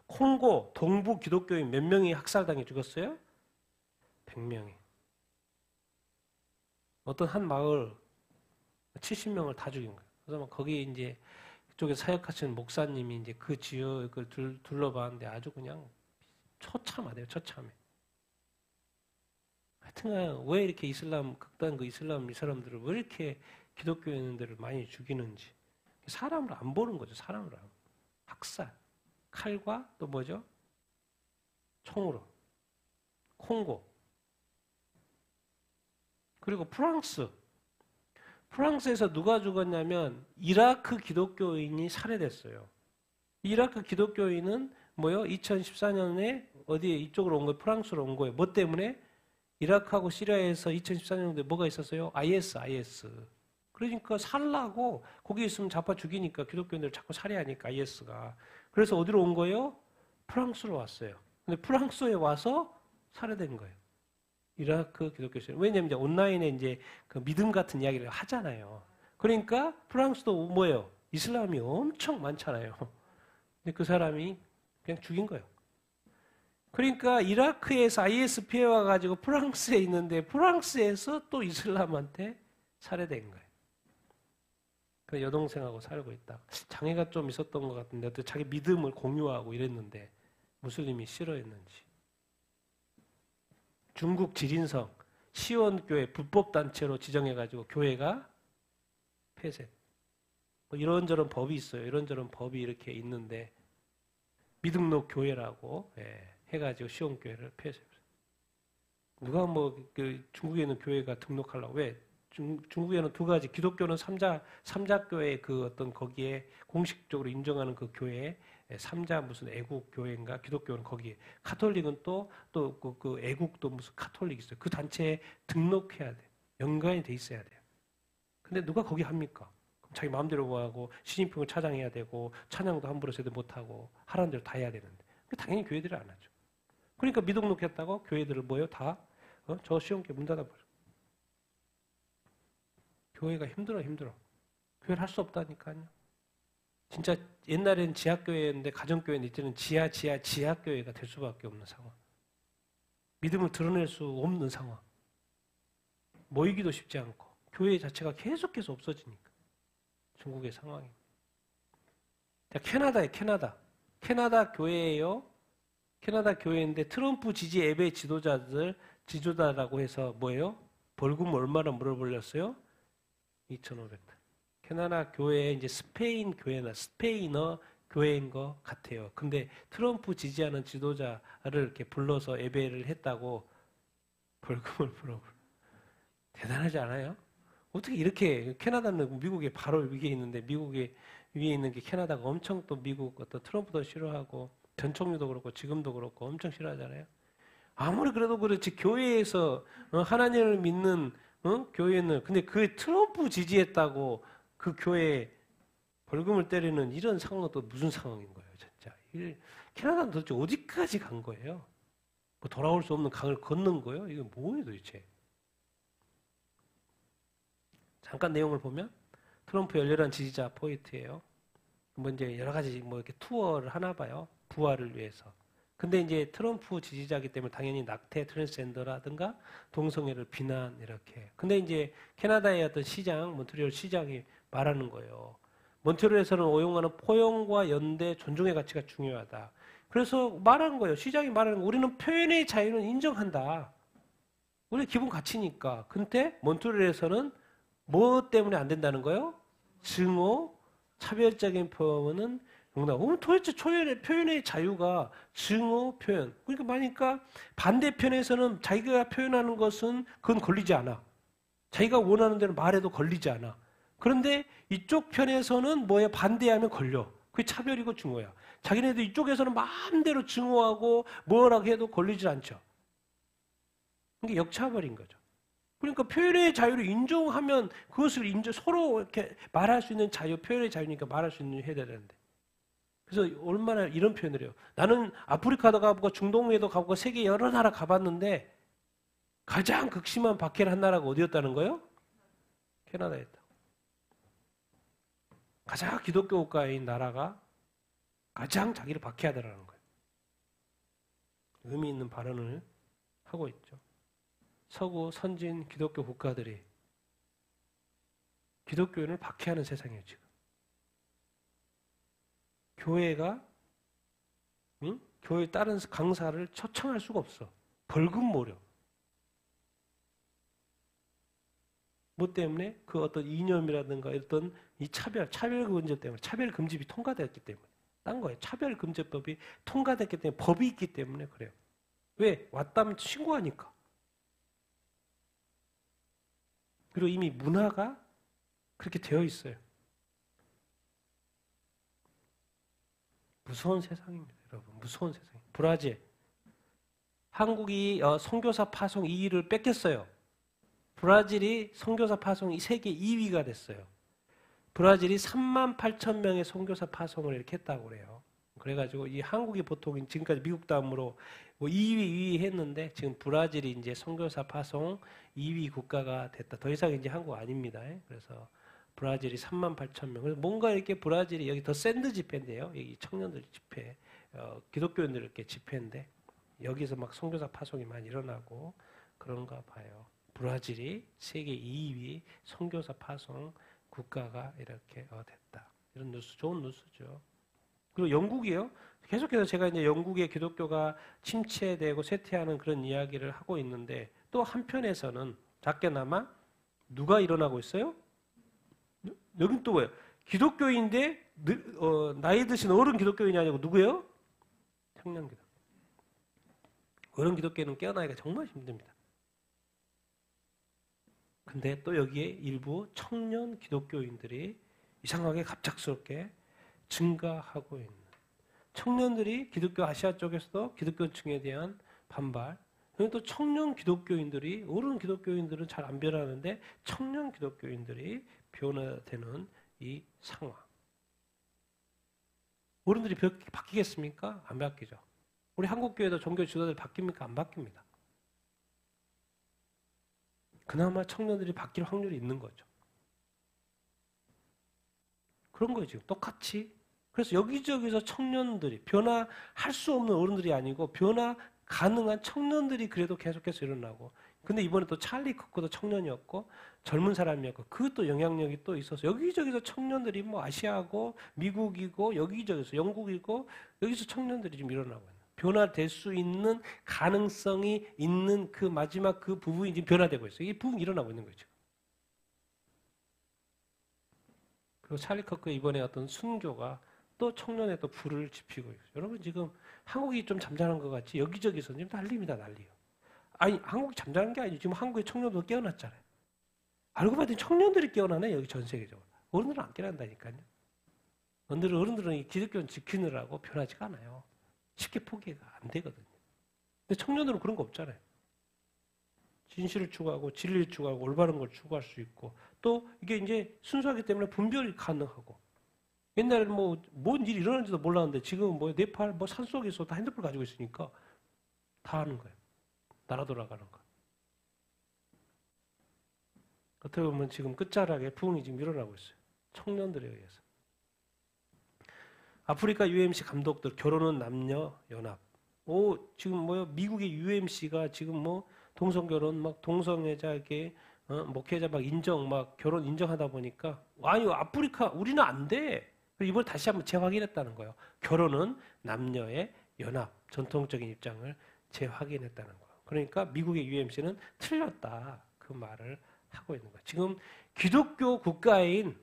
콩고 동부 기독교인 몇 명이 학살당해 죽었어요? 100명이. 어떤 한 마을 70명을 다 죽인 거예요. 그래서 거기 이제 그쪽에 사역하시는 목사님이 이제 그 지역을 둘러봤는데 아주 그냥 처참하대요. 처참해. 하여튼 왜 이렇게 극단 이슬람 이 사람들을 왜 이렇게 기독교인들을 많이 죽이는지 사람을 안 보는 거죠. 사람을 안. 학살. 칼과 또 뭐죠? 총으로. 콩고. 그리고 프랑스에서 누가 죽었냐면 이라크 기독교인이 살해됐어요. 이라크 기독교인은 2014년에 어디에 이쪽으로 온 거예요? 프랑스로 온 거예요. 뭐 때문에? 이라크하고 시리아에서 2014년도에 뭐가 있었어요? IS. 그러니까 살라고 거기 있으면 잡아 죽이니까 기독교인들 자꾸 살해하니까 IS가. 그래서 어디로 온 거예요? 프랑스로 왔어요. 근데 프랑스에 와서 살해된 거예요. 이라크 기독교인. 왜냐면 이제 온라인에 이제 그 믿음 같은 이야기를 하잖아요. 그러니까 프랑스도 뭐예요? 이슬람이 엄청 많잖아요. 근데 그 사람이 그냥 죽인 거예요. 그러니까 이라크에서 IS 피해와 가지고 프랑스에 있는데 프랑스에서 또 이슬람한테 살해된 거예요. 그 여동생하고 살고 있다. 장애가 좀 있었던 것 같은데 어떻게 자기 믿음을 공유하고 이랬는데 무슬림이 싫어했는지. 중국 지린성 시원교회 불법단체로 지정해가지고 교회가 폐쇄. 이런저런 법이 있어요. 이런저런 법이 이렇게 있는데 미등록 교회라고 해가지고 시원교회를 폐쇄했어요. 누가 중국에 있는 교회가 등록하려고 왜? 중국에는 두 가지 기독교는 삼자교회 그 어떤 거기에 공식적으로 인정하는 그 교회 삼자 무슨 애국 교회인가 기독교는 거기에 카톨릭은 또 그 애국도 무슨 카톨릭 있어요. 그 단체에 등록해야 돼. 연관이 돼 있어야 돼요. 근데 누가 거기 합니까? 그럼 자기 마음대로 뭐하고 시진핑을 차장해야 되고 찬양도 함부로 제대로 못하고 하라는 대로 다 해야 되는데 당연히 교회들이 안 하죠. 그러니까 미독 놓겠다고 교회들을 뭐예요? 다 저 시험기 문 닫아버려. 교회가 힘들어. 교회를 할 수 없다니까요. 진짜 옛날엔 지하교회였는데 가정교회는 이제는 지하교회가 될 수밖에 없는 상황. 믿음을 드러낼 수 없는 상황. 모이기도 쉽지 않고 교회 자체가 계속해서 없어지니까. 중국의 상황이. 캐나다예요. 캐나다 교회예요. 캐나다 교회인데 트럼프 지지 예배 지도자라고 해서 뭐예요? 벌금 얼마나 물어버렸어요? 2,500달러. 캐나다 교회 이제 스페인어 교회인 것 같아요. 근데 트럼프 지지하는 지도자를 이렇게 불러서 예배를 했다고 벌금을 물어버려. 대단하지 않아요? 어떻게 이렇게 캐나다는 미국에 바로 위에 있는데 미국에 위에 있는 게 캐나다가 엄청 또 미국 어떤 트럼프도 싫어하고 전 총리도 그렇고 지금도 그렇고 엄청 싫어하잖아요. 아무리 그래도 그렇지 교회에서 하나님을 믿는 교회는 근데 그 트럼프 지지했다고 그 교회에 벌금을 때리는 이런 상황은 또 무슨 상황인 거예요, 진짜. 캐나다는 도대체 어디까지 간 거예요? 뭐 돌아올 수 없는 강을 건넌 거예요? 이게 뭐예요, 도대체? 잠깐 내용을 보면 트럼프 열렬한 지지자 포인트예요. 뭐 이제 여러 가지 뭐 이렇게 투어를 하나 봐요. 부활을 위해서. 근데 이제 트럼프 지지자이기 때문에 당연히 낙태, 트랜스젠더라든가 동성애를 비난 이렇게. 근데 이제 캐나다의 어떤 시장, 몬트리올 시장이 말하는 거예요. 몬트리올에서는 오용하는 포용과 연대, 존중의 가치가 중요하다. 그래서 말하는 거예요. 시장이 말하는 거. 우리는 표현의 자유는 인정한다. 우리 기본 가치니까. 근데 몬트리올에서는 뭐 때문에 안 된다는 거예요? 증오, 차별적인 표현은 용납. 도대체 표현의 자유가 증오 표현. 그러니까 반대편에서는 자기가 표현하는 것은 그건 걸리지 않아. 자기가 원하는 대로 말해도 걸리지 않아. 그런데 이쪽 편에서는 뭐에 반대하면 걸려. 그게 차별이고 증오야. 자기네도 이쪽에서는 마음대로 증오하고 뭐라고 해도 걸리지 않죠. 이게 역차별인 거죠. 그러니까 표현의 자유를 인정하면 그것을 서로 이렇게 말할 수 있는 자유, 표현의 자유니까 말할 수 있는 해야 되는데. 그래서 얼마나 이런 표현을 해요. 나는 아프리카도 가보고 중동에도 가보고 세계 여러 나라 가봤는데 가장 극심한 박해를 한 나라가 어디였다는 거예요? 캐나다였다고. 가장 기독교 국가인 나라가 가장 자기를 박해하더라는 거예요. 의미 있는 발언을 하고 있죠. 서구 선진 기독교 국가들이 기독교인을 박해하는 세상이에요, 지금. 교회가 교회 다른 강사를 초청할 수가 없어. 벌금 모려. 뭐 때문에? 그 어떤 이념이라든가 어떤 이 차별 문제 때문에 차별금지법이 통과됐기 때문에 딴 거예요. 차별금지법이 통과됐기 때문에 법이 있기 때문에 그래요. 왜? 왔다면 신고하니까. 그리고 이미 문화가 그렇게 되어 있어요. 무서운 세상입니다, 여러분. 무서운 세상. 브라질. 한국이 선교사 파송 2위를 뺏겼어요. 브라질이 선교사 파송 세계 2위가 됐어요. 브라질이 38,000명의 선교사 파송을 이렇게 했다고 그래요. 그래가지고 이 한국이 보통 지금까지 미국 다음으로 뭐 2위 했는데 지금 브라질이 이제 선교사 파송 2위 국가가 됐다. 더 이상 이제 한국 아닙니다. 그래서 브라질이 38,000명. 그래서 뭔가 이렇게 브라질이 여기 더 샌드 집회인데요. 여기 청년들 집회, 기독교인들 이렇게 집회인데 여기서 막 선교사 파송이 많이 일어나고 그런가 봐요. 브라질이 세계 2위 선교사 파송 국가가 이렇게 됐다. 이런 뉴스, 좋은 뉴스죠. 그리고 영국이요. 계속해서 제가 이제 영국의 기독교가 침체되고 쇠퇴하는 그런 이야기를 하고 있는데 또 한편에서는 작게나마 누가 일어나고 있어요? 여긴 또 뭐예요? 기독교인데 나이 드신 어른 기독교인이 아니고 누구예요? 청년 기독교. 어른 기독교인은 깨어나기가 정말 힘듭니다. 근데 또 여기에 일부 청년 기독교인들이 이상하게 갑작스럽게 증가하고 있는 청년들이 기독교 아시아 쪽에서도 기독교층에 대한 반발 그리고 또 청년 기독교인들이 어른 기독교인들은 잘 안 변하는데 청년 기독교인들이 변화되는 이 상황. 어른들이 바뀌겠습니까? 안 바뀌죠. 우리 한국교회도 종교 지도자들 바뀝니까? 안 바뀝니다. 그나마 청년들이 바뀔 확률이 있는 거죠. 그런 거예요, 지금. 똑같이. 그래서 여기저기서 청년들이, 변화할 수 없는 어른들이 아니고, 변화 가능한 청년들이 그래도 계속해서 일어나고. 근데 이번에 또 찰리 커크도 청년이었고, 젊은 사람이었고, 그것도 영향력이 또 있어서, 여기저기서 청년들이 뭐 아시아고, 미국이고, 여기저기서 영국이고, 여기서 청년들이 지금 일어나고 있는. 변화될 수 있는 가능성이 있는 그 마지막 그 부분이 지금 변화되고 있어요. 이 부분이 일어나고 있는 거죠. 그리고 찰리 커크의 이번에 어떤 순교가 또 청년의 또 불을 지피고 있어요. 여러분 지금 한국이 좀 잠잠한 것 같지 여기저기서 지금 난리입니다, 난리요. 아니 한국이 잠잠한 게 아니죠. 지금 한국의 청년도 깨어났잖아요. 알고 봤더니 청년들이 깨어나네 여기 전 세계적으로. 어른들은 안 깨어난다니까요. 어른들은 이 기독교는 지키느라고 변하지가 않아요. 쉽게 포기가 안 되거든요. 근데 청년들은 그런 거 없잖아요. 진실을 추구하고 진리를 추구하고 올바른 걸 추구할 수 있고 또 이게 이제 순수하기 때문에 분별이 가능하고 옛날에는 뭐 뭔 일이 일어나는지도 몰랐는데 지금은 뭐 네팔 뭐 산속에서 다 핸드폰 가지고 있으니까 다 하는 거예요. 나라 돌아가는 거. 어떻게 보면 지금 끝자락에 부흥이 지금 일어나고 있어요. 청년들에 의해서. 아프리카 UMC 감독들 결혼은 남녀 연합. 오 지금 뭐요? 미국의 UMC가 지금 뭐 동성결혼 막 동성애자에게 목회자 막 인정 막 결혼 인정하다 보니까 아니 아프리카 우리는 안 돼. 이걸 다시 한번 재확인했다는 거예요. 결혼은 남녀의 연합 전통적인 입장을 재확인했다는 거예요. 그러니까 미국의 UMC는 틀렸다 그 말을 하고 있는 거예요. 지금 기독교 국가인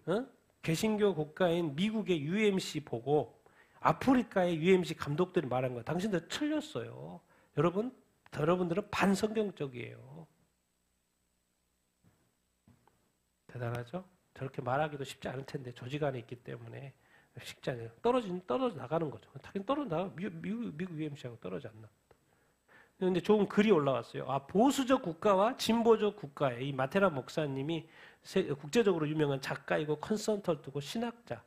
개신교 국가인 미국의 UMC 보고 아프리카의 UMC 감독들이 말한 거예요. 당신들 틀렸어요. 여러분들은 반성경적이에요. 대단하죠? 저렇게 말하기도 쉽지 않을 텐데 조직 안에 있기 때문에 쉽지 않아요. 떨어져 나가는 거죠. 당연히 떨어져 나가. 미국 UMC하고 떨어져 안 나. 그런데 좋은 글이 올라왔어요. 보수적 국가와 진보적 국가의 이 마테라 목사님이 국제적으로 유명한 작가이고 컨설턴트고 신학자,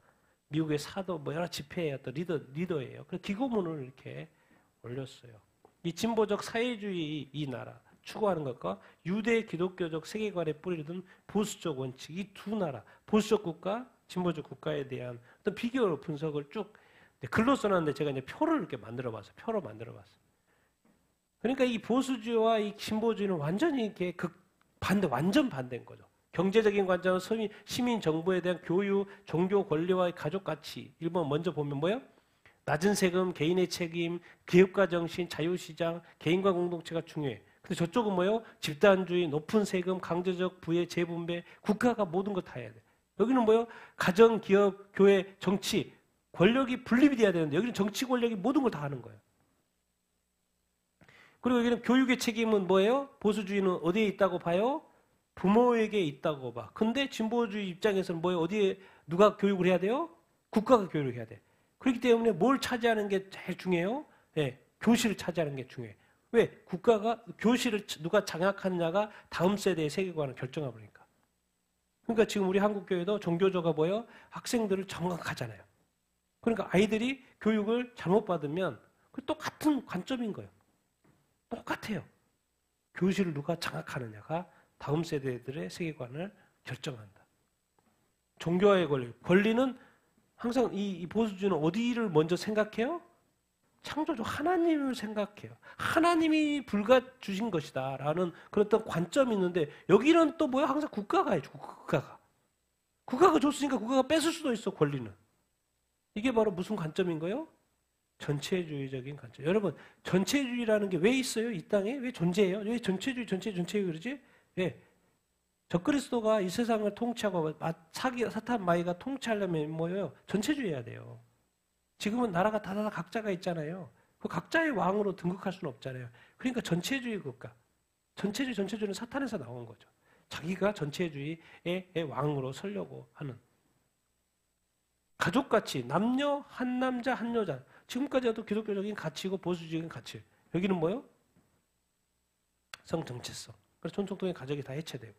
미국의 사도 뭐 여러 집회의 어떤 리더예요. 그래서 기고문을 이렇게 올렸어요. 이 진보적 사회주의 이 나라 추구하는 것과 유대 기독교적 세계관에 뿌리를 둔 보수적 원칙 이 두 나라 보수적 국가, 진보적 국가에 대한 어떤 비교 분석을 쭉 글로 써놨는데 제가 이제 표를 이렇게 만들어봤어요. 표로 만들어봤어요. 그러니까 이 보수주의와 이 진보주의는 완전히 이렇게 완전 반대인 거죠. 경제적인 관점은 시민 정부에 대한 교육, 종교 권리와의 가족 가치. 1번 먼저 보면 뭐예요? 낮은 세금, 개인의 책임, 기업가 정신, 자유시장, 개인과 공동체가 중요해. 근데 저쪽은 뭐예요? 집단주의, 높은 세금, 강제적 부의 재분배, 국가가 모든 거 다 해야 돼. 여기는 뭐예요? 가정, 기업, 교회, 정치, 권력이 분립이 돼야 되는데 여기는 정치 권력이 모든 걸 다 하는 거예요. 그리고 여기는 교육의 책임은 뭐예요? 보수주의는 어디에 있다고 봐요? 부모에게 있다고 봐. 근데 진보주의 입장에서는 뭐예요? 어디에 누가 교육을 해야 돼요? 국가가 교육을 해야 돼. 그렇기 때문에 뭘 차지하는 게 제일 중요해요? 네, 교실을 차지하는 게 중요해. 왜? 국가가 교실을 누가 장악하느냐가 다음 세대의 세계관을 결정하고 그러니까. 그러니까 지금 우리 한국교회도 종교조가 뭐예요? 학생들을 장악하잖아요. 그러니까 아이들이 교육을 잘못 받으면 똑같은 관점인 거예요. 똑같아요. 교실을 누가 장악하느냐가 다음 세대들의 세계관을 결정한다. 종교와의 권리는 항상 이 보수주의는 어디를 먼저 생각해요? 창조주 하나님을 생각해요. 하나님이 불가 주신 것이다 라는 그런 어떤 관점이 있는데 여기는 또 뭐야? 항상 국가가 해줘. 국가가 줬으니까 국가가 뺏을 수도 있어 권리는. 이게 바로 무슨 관점인 거예요? 전체주의적인 관점. 여러분 전체주의라는 게 왜 있어요? 이 땅에? 왜 존재해요? 왜 전체주의 그러지? 왜? 적그리스도가 이 세상을 통치하고 사탄 마귀가 통치하려면 뭐예요? 전체주의 해야 돼요. 지금은 나라가 다 각자가 있잖아요. 그 각자의 왕으로 등극할 수는 없잖아요. 그러니까 전체주의 국가. 전체주의는 사탄에서 나온 거죠. 자기가 전체주의의 왕으로 서려고 하는. 가족가치, 남녀, 한 남자, 한 여자. 지금까지 해도 기독교적인 가치고 보수적인 가치. 여기는 뭐예요? 성정체성. 그래서 전통적인 가족이 다 해체되고.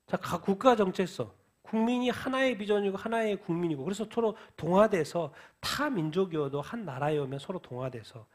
자, 국가 정체성. 국민이 하나의 비전이고 하나의 국민이고 그래서 서로 동화돼서 타 민족이어도 한 나라여면 서로 동화돼서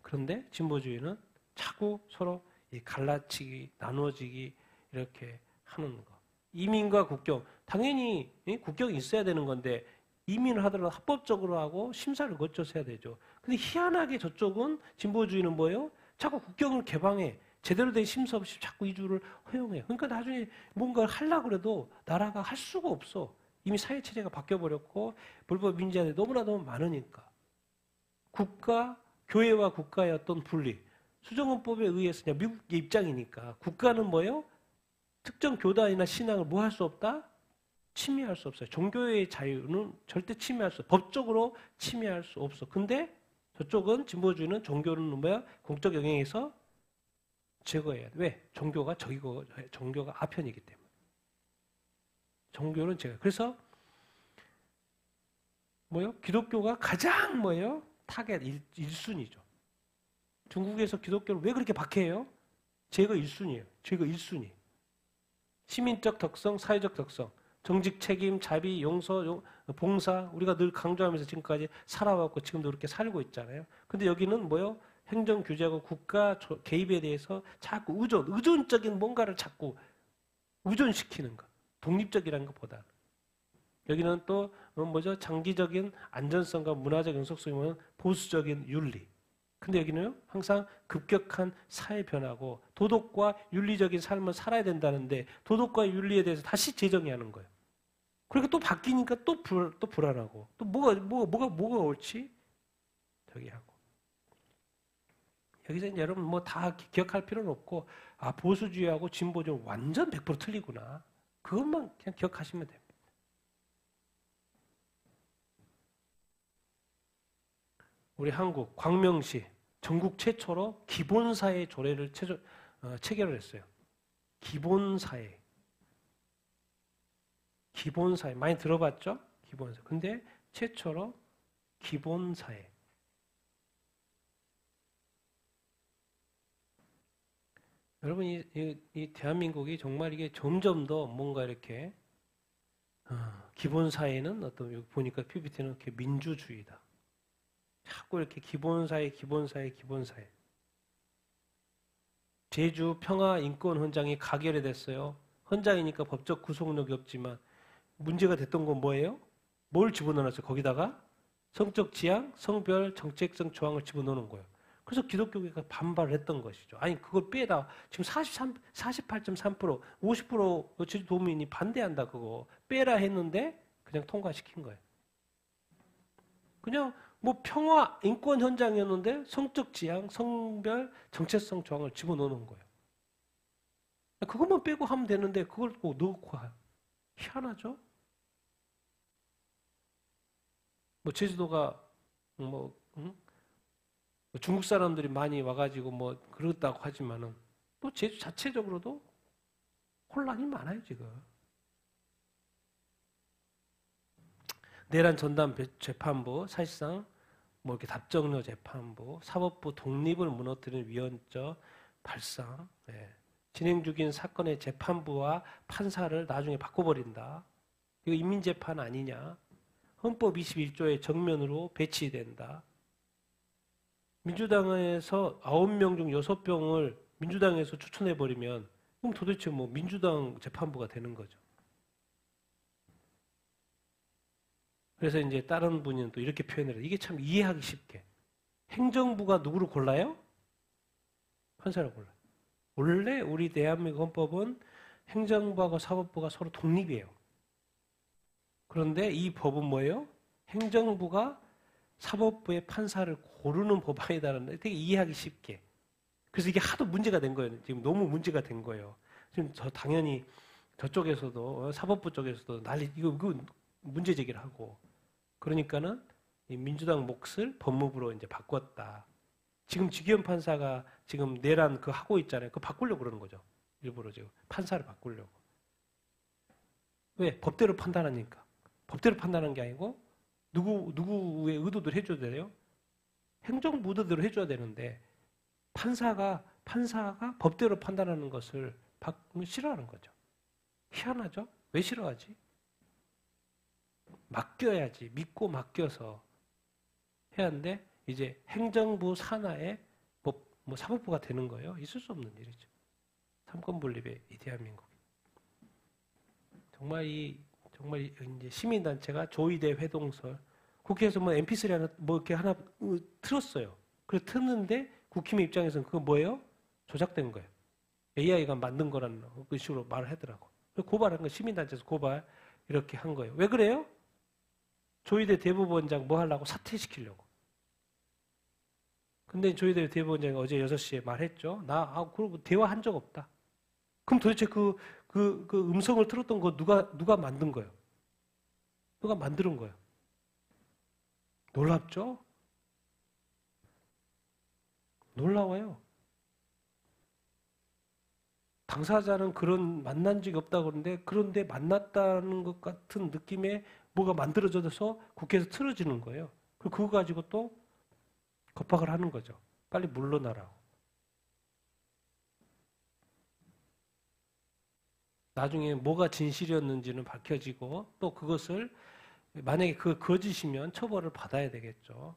그런데 진보주의는 자꾸 서로 갈라치기, 나누어지기 이렇게 하는 거. 이민과 국경 당연히 국경이 있어야 되는 건데 이민을 하더라도 합법적으로 하고 심사를 거쳐서 해야 되죠. 근데 희한하게 저쪽은 진보주의는 뭐예요? 자꾸 국경을 개방해. 제대로 된 심사 없이 자꾸 이주를 허용해. 그러니까 나중에 뭔가를 하려고 그래도 나라가 할 수가 없어. 이미 사회체제가 바뀌어버렸고 불법 민주화들이 너무나도 많으니까. 교회와 국가의 어떤 분리. 수정헌법에 의해서 그냥 미국의 입장이니까 국가는 뭐예요? 특정 교단이나 신앙을 뭐 할 수 없다? 침해할 수 없어요. 종교의 자유는 절대 침해할 수 없어. 법적으로 침해할 수 없어. 근데 저쪽은 진보주의는 종교는 뭐야? 공적 영역에서 제거해야 돼. 왜? 종교가 적이고 종교가 아편이기 때문에. 종교는 제거. 그래서 뭐요? 기독교가 가장 뭐예요? 타겟 1순위죠. 중국에서 기독교를 왜 그렇게 박해해요? 제거 1순위예요. 제거 1순위. 시민적 덕성, 사회적 덕성, 정직 책임, 자비, 용서, 봉사 우리가 늘 강조하면서 지금까지 살아왔고 지금도 그렇게 살고 있잖아요. 근데 여기는 뭐요? 행정 규제하고 국가 개입에 대해서 자꾸 의존적인 뭔가를 자꾸 의존시키는 것. 독립적이라는 것보다. 여기는 또 뭐죠? 장기적인 안전성과 문화적 영속성이면 보수적인 윤리. 근데 여기는요, 항상 급격한 사회 변화고 도덕과 윤리적인 삶을 살아야 된다는데 도덕과 윤리에 대해서 다시 재정의하는 거예요. 그러니까 또 바뀌니까 또 불안하고 또 뭐가 옳지? 저기 하고. 여기서 이제 여러분 뭐 다 기억할 필요는 없고 보수주의하고 진보주의 완전 100% 틀리구나. 그것만 그냥 기억하시면 됩니다. 우리 한국 광명시 전국 최초로 기본사회 조례를 체결을 했어요. 기본사회 많이 들어봤죠? 기본사회. 근데 최초로 기본사회. 여러분 이 대한민국이 정말 이게 점점 더 뭔가 이렇게 기본사회는 어떤 보니까 PPT는 이렇게 민주주의다. 자꾸 이렇게 기본사회. 제주 평화인권헌장이 가결이 됐어요. 헌장이니까 법적 구속력이 없지만 문제가 됐던 건 뭐예요? 뭘 집어넣었어요? 거기다가 성적 지향, 성별, 정책성 조항을 집어넣는 거예요. 그래서 기독교계가 반발을 했던 것이죠. 아니 그걸 빼다 지금 48.3%, 50% 제주도민이 반대한다 그거 빼라 했는데 그냥 통과시킨 거예요. 그냥 뭐 평화 인권 현장이었는데 성적 지향, 성별, 정체성 조항을 집어넣는 거예요. 그것만 빼고 하면 되는데 그걸 꼭 넣고 희한하죠? 뭐 제주도가 중국 사람들이 많이 와가지고 뭐 그렇다고 하지만은 또 제주 자체적으로도 혼란이 많아요 지금. 내란 전담 재판부 사실상 뭐 이렇게 답정너 재판부 사법부 독립을 무너뜨리는 위헌적 발상 진행 중인 사건의 재판부와 판사를 나중에 바꿔버린다. 이거 인민재판 아니냐. 헌법 21조의 정면으로 배치된다. 민주당에서 9명 중 6명을 민주당에서 추천해버리면 그럼 도대체 뭐 민주당 재판부가 되는 거죠. 그래서 이제 다른 분은 또 이렇게 표현을 해요. 이게 참 이해하기 쉽게. 행정부가 누구를 골라요? 판사를 골라요. 원래 우리 대한민국 헌법은 행정부하고 사법부가 서로 독립이에요. 그런데 이 법은 뭐예요? 행정부가 사법부의 판사를 고르는 법안이다라는 되게 이해하기 쉽게. 그래서 이게 하도 문제가 된 거예요. 지금 너무 문제가 된 거예요. 지금 당연히 저쪽에서도 사법부 쪽에서도 이거 문제 제기를 하고 그러니까는 이 민주당 몫을 법무부로 이제 바꿨다. 지금 지기현 판사가 지금 내란 그 하고 있잖아요. 그거 바꾸려고 그러는 거죠. 일부러 지금 판사를 바꾸려고. 왜? 법대로 판단하니까. 법대로 판단하는 게 아니고 누구의 의도대로 해줘야 돼요? 행정부 의도대로 해줘야 되는데 판사가 법대로 판단하는 것을 싫어하는 거죠. 희한하죠? 왜 싫어하지? 맡겨야지. 믿고 맡겨서 해야 하는데 이제 행정부 산하의 뭐 사법부가 되는 거예요. 있을 수 없는 일이죠. 삼권 분립의 이 대한민국. 정말 이제 시민단체가 조의대 회동설 국회에서 뭐 MP3 하나 뭐 이렇게 하나 틀었어요. 그래 틀는데 국힘의 입장에서는 그거 뭐예요? 조작된 거예요. AI가 만든 거라는 그 식으로 말을 하더라고. 고발한 거 시민단체에서 고발 이렇게 한 거예요. 왜 그래요? 조의대 대법원장 뭐 하려고 사퇴시키려고. 근데 조의대 대법원장이 어제 6시에 말했죠. 그러고 대화한 적 없다. 그럼 도대체 그 음성을 틀었던 거 누가 만든 거예요? 누가 만드는 거예요? 놀랍죠? 놀라워요. 당사자는 그런 만난 적이 없다고 그러는데 그런데 만났다는 것 같은 느낌에 뭐가 만들어져서 국회에서 틀어지는 거예요. 그거 가지고 또 겁박을 하는 거죠. 빨리 물러나라고. 나중에 뭐가 진실이었는지는 밝혀지고 또 그것을 만약에 그 거짓이면 처벌을 받아야 되겠죠.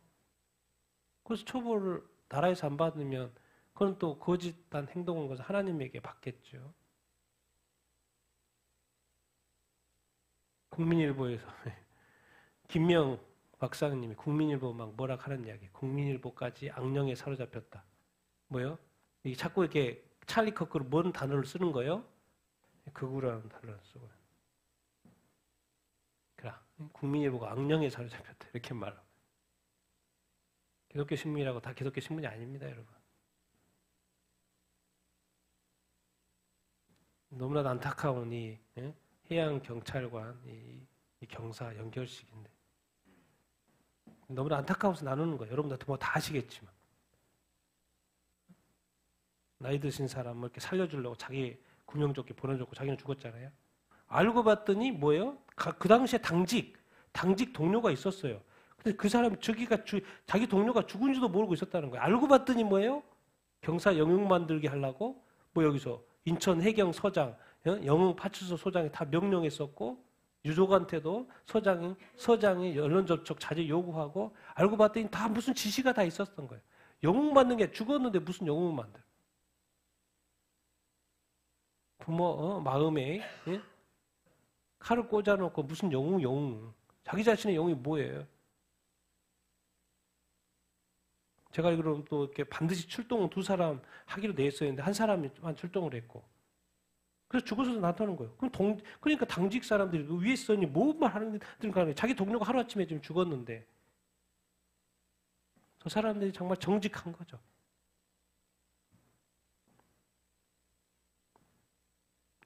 그래서 처벌을 나라에서 안 받으면 그건 또 거짓한 행동한 것을 하나님에게 받겠죠. 국민일보에서 김명 박사님이 국민일보 막 뭐라 하는 이야기. 국민일보까지 악령에 사로잡혔다. 뭐요? 이게 자꾸 이렇게 찰리 커크로 뭔 단어를 쓰는 거예요? 극우라는 단어를 쓰고요. 그래, 국민일보가 악령에 사로잡혔다 이렇게 말하고. 기독교 신문이라고 다 기독교 신문이 아닙니다, 여러분. 너무나도 안타까운 이 해양 경찰관 이 경사 연결식인데 너무나 안타까워서 나누는 거예요. 여러분들 뭐 다 아시겠지만 나이 드신 사람을 이렇게 살려주려고 자기 구명조끼 보내줬고 자기는 죽었잖아요. 알고 봤더니 뭐예요? 그 당시에 당직 동료가 있었어요. 근데 그 사람 자기 동료가 죽은지도 모르고 있었다는 거예요. 알고 봤더니 뭐예요? 경사 영웅 만들게 하려고 뭐 여기서 인천 해경 서장, 영흥 파출소 소장이 다 명령했었고 유족한테도 서장이 언론 접촉 자제 요구하고 알고 봤더니 다 무슨 지시가 다 있었던 거예요. 영웅 만든 게 죽었는데 무슨 영웅을 만들? 부모 마음에 칼을 꽂아놓고 무슨 영웅 자기 자신의 영웅이 뭐예요? 제가 알기로는 또 이렇게 반드시 출동을 2사람 하기로 돼 있었는데 한 사람만 출동을 했고 그래서 죽어서도 나타나는 거예요. 그러니까 당직 사람들이 그 위에 있으니 뭐만 하는 데는 자기 동료가 하루아침에 지금 죽었는데 저 사람들이 정말 정직한 거죠.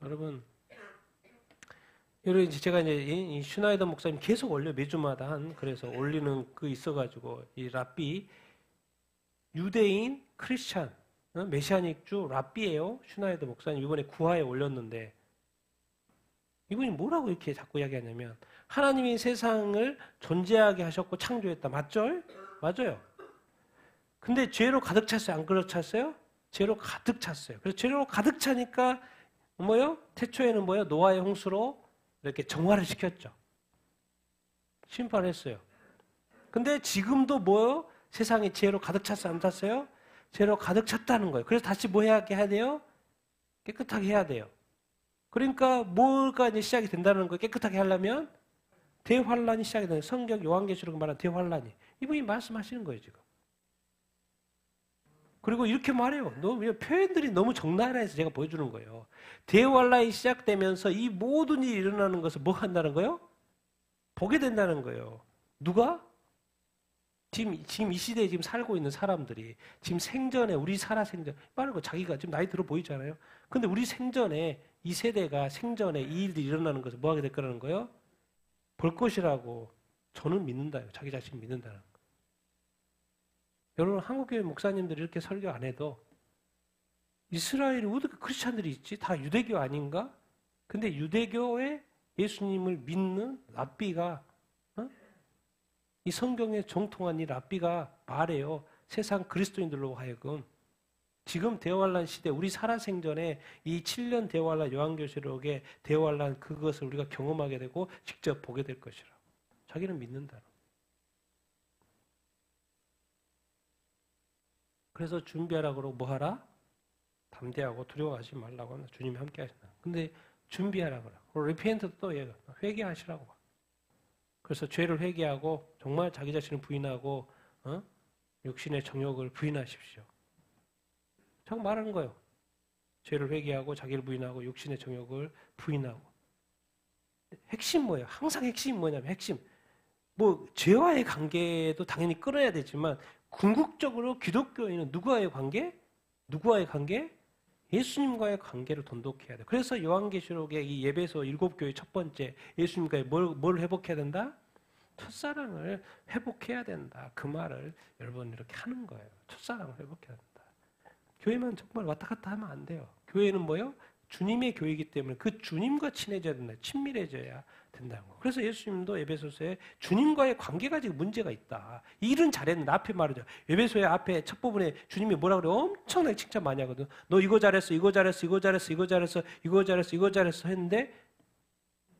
여러분, 제가 이제 이 슈나이더 목사님 계속 올려 매주마다 그래서 올리는 그 있어가지고 이 랍비 유대인 크리스찬 메시아닉주 랍비예요. 슈나이더 목사님 이번에 9화에 올렸는데 이분이 뭐라고 이렇게 자꾸 이야기하냐면 하나님이 세상을 존재하게 하셨고 창조했다. 맞죠? 맞아요. 근데 죄로 가득 찼어요? 안 가득 찼어요? 죄로 가득 찼어요. 그래서 죄로 가득 차니까 뭐요? 태초에는 뭐요? 노아의 홍수로 이렇게 정화를 시켰죠. 심판했어요. 근데 지금도 뭐요? 세상이 죄로 가득 찼어요? 안 찼어요? 죄로 가득 찼다는 거예요. 그래서 다시 뭐 해야 돼요? 깨끗하게 해야 돼요. 그러니까 뭐가 이제 시작이 된다는 거예요. 깨끗하게 하려면 대환란이 시작이 되는 성경 요한계시록 말하는 대환란이 이분이 말씀하시는 거예요 지금. 그리고 이렇게 말해요. 표현들이 너무 적나라해서 제가 보여주는 거예요. 대환란이 시작되면서 이 모든 일이 일어나는 것을 뭐 한다는 거예요? 보게 된다는 거예요. 누가? 지금 이 시대에 지금 살고 있는 사람들이 지금 생전에 우리 살아생전 빠른 거 자기가 지금 나이 들어 보이잖아요. 근데 우리 생전에 이 세대가 생전에 이 일들이 일어나는 것을 뭐 하게 될 거라는 거예요? 볼 것이라고 저는 믿는다요. 자기 자신 믿는다는 거. 여러분 한국교회 목사님들이 이렇게 설교 안 해도 이스라엘에 어떻게 크리스찬들이 있지? 다 유대교 아닌가? 근데 유대교에 예수님을 믿는 랍비가 이 성경에 정통한 이 랍비가 말해요. 세상 그리스도인들로 하여금 지금 대환란 시대, 우리 살아생전에 이 7년 대환란 요한계시록의 대환란 그것을 우리가 경험하게 되고 직접 보게 될 것이라. 자기는 믿는다. 그래서 준비하라고 그러고 뭐 하라? 담대하고 두려워하지 말라고 합니다. 주님이 함께 하신다. 근데 준비하라고 그러고 리펜트 또 얘가 회개하시라고. 그래서 죄를 회개하고 정말 자기 자신을 부인하고 육신의 정욕을 부인하십시오. 자꾸 말하는 거예요. 죄를 회개하고 자기를 부인하고 육신의 정욕을 부인하고. 핵심 뭐예요? 항상 핵심이 뭐냐면 핵심. 뭐 죄와의 관계도 당연히 끊어야 되지만 궁극적으로 기독교인은 누구와의 관계? 누구와의 관계? 예수님과의 관계를 돈독해야 돼. 그래서 요한계시록의 이 예배소 7교회 첫 번째 예수님과의 뭘 회복해야 된다? 첫사랑을 회복해야 된다. 그 말을 여러분 이렇게 하는 거예요. 첫사랑을 회복해야 된다. 교회만 정말 왔다 갔다 하면 안 돼요. 교회는 뭐예요? 주님의 교회이기 때문에 그 주님과 친해져야 된다. 친밀해져야 된다는 거. 그래서 예수님도 에베소서에 주님과의 관계가 지금 문제가 있다. 일은 잘했는데 앞에 말이죠. 에베소의 앞에 첫 부분에 주님이 뭐라 그래요? 엄청나게 칭찬 많이 하거든. 너 이거 잘했어, 이거 잘했어, 이거 잘했어, 이거 잘했어, 이거 잘했어, 이거 잘했어 했는데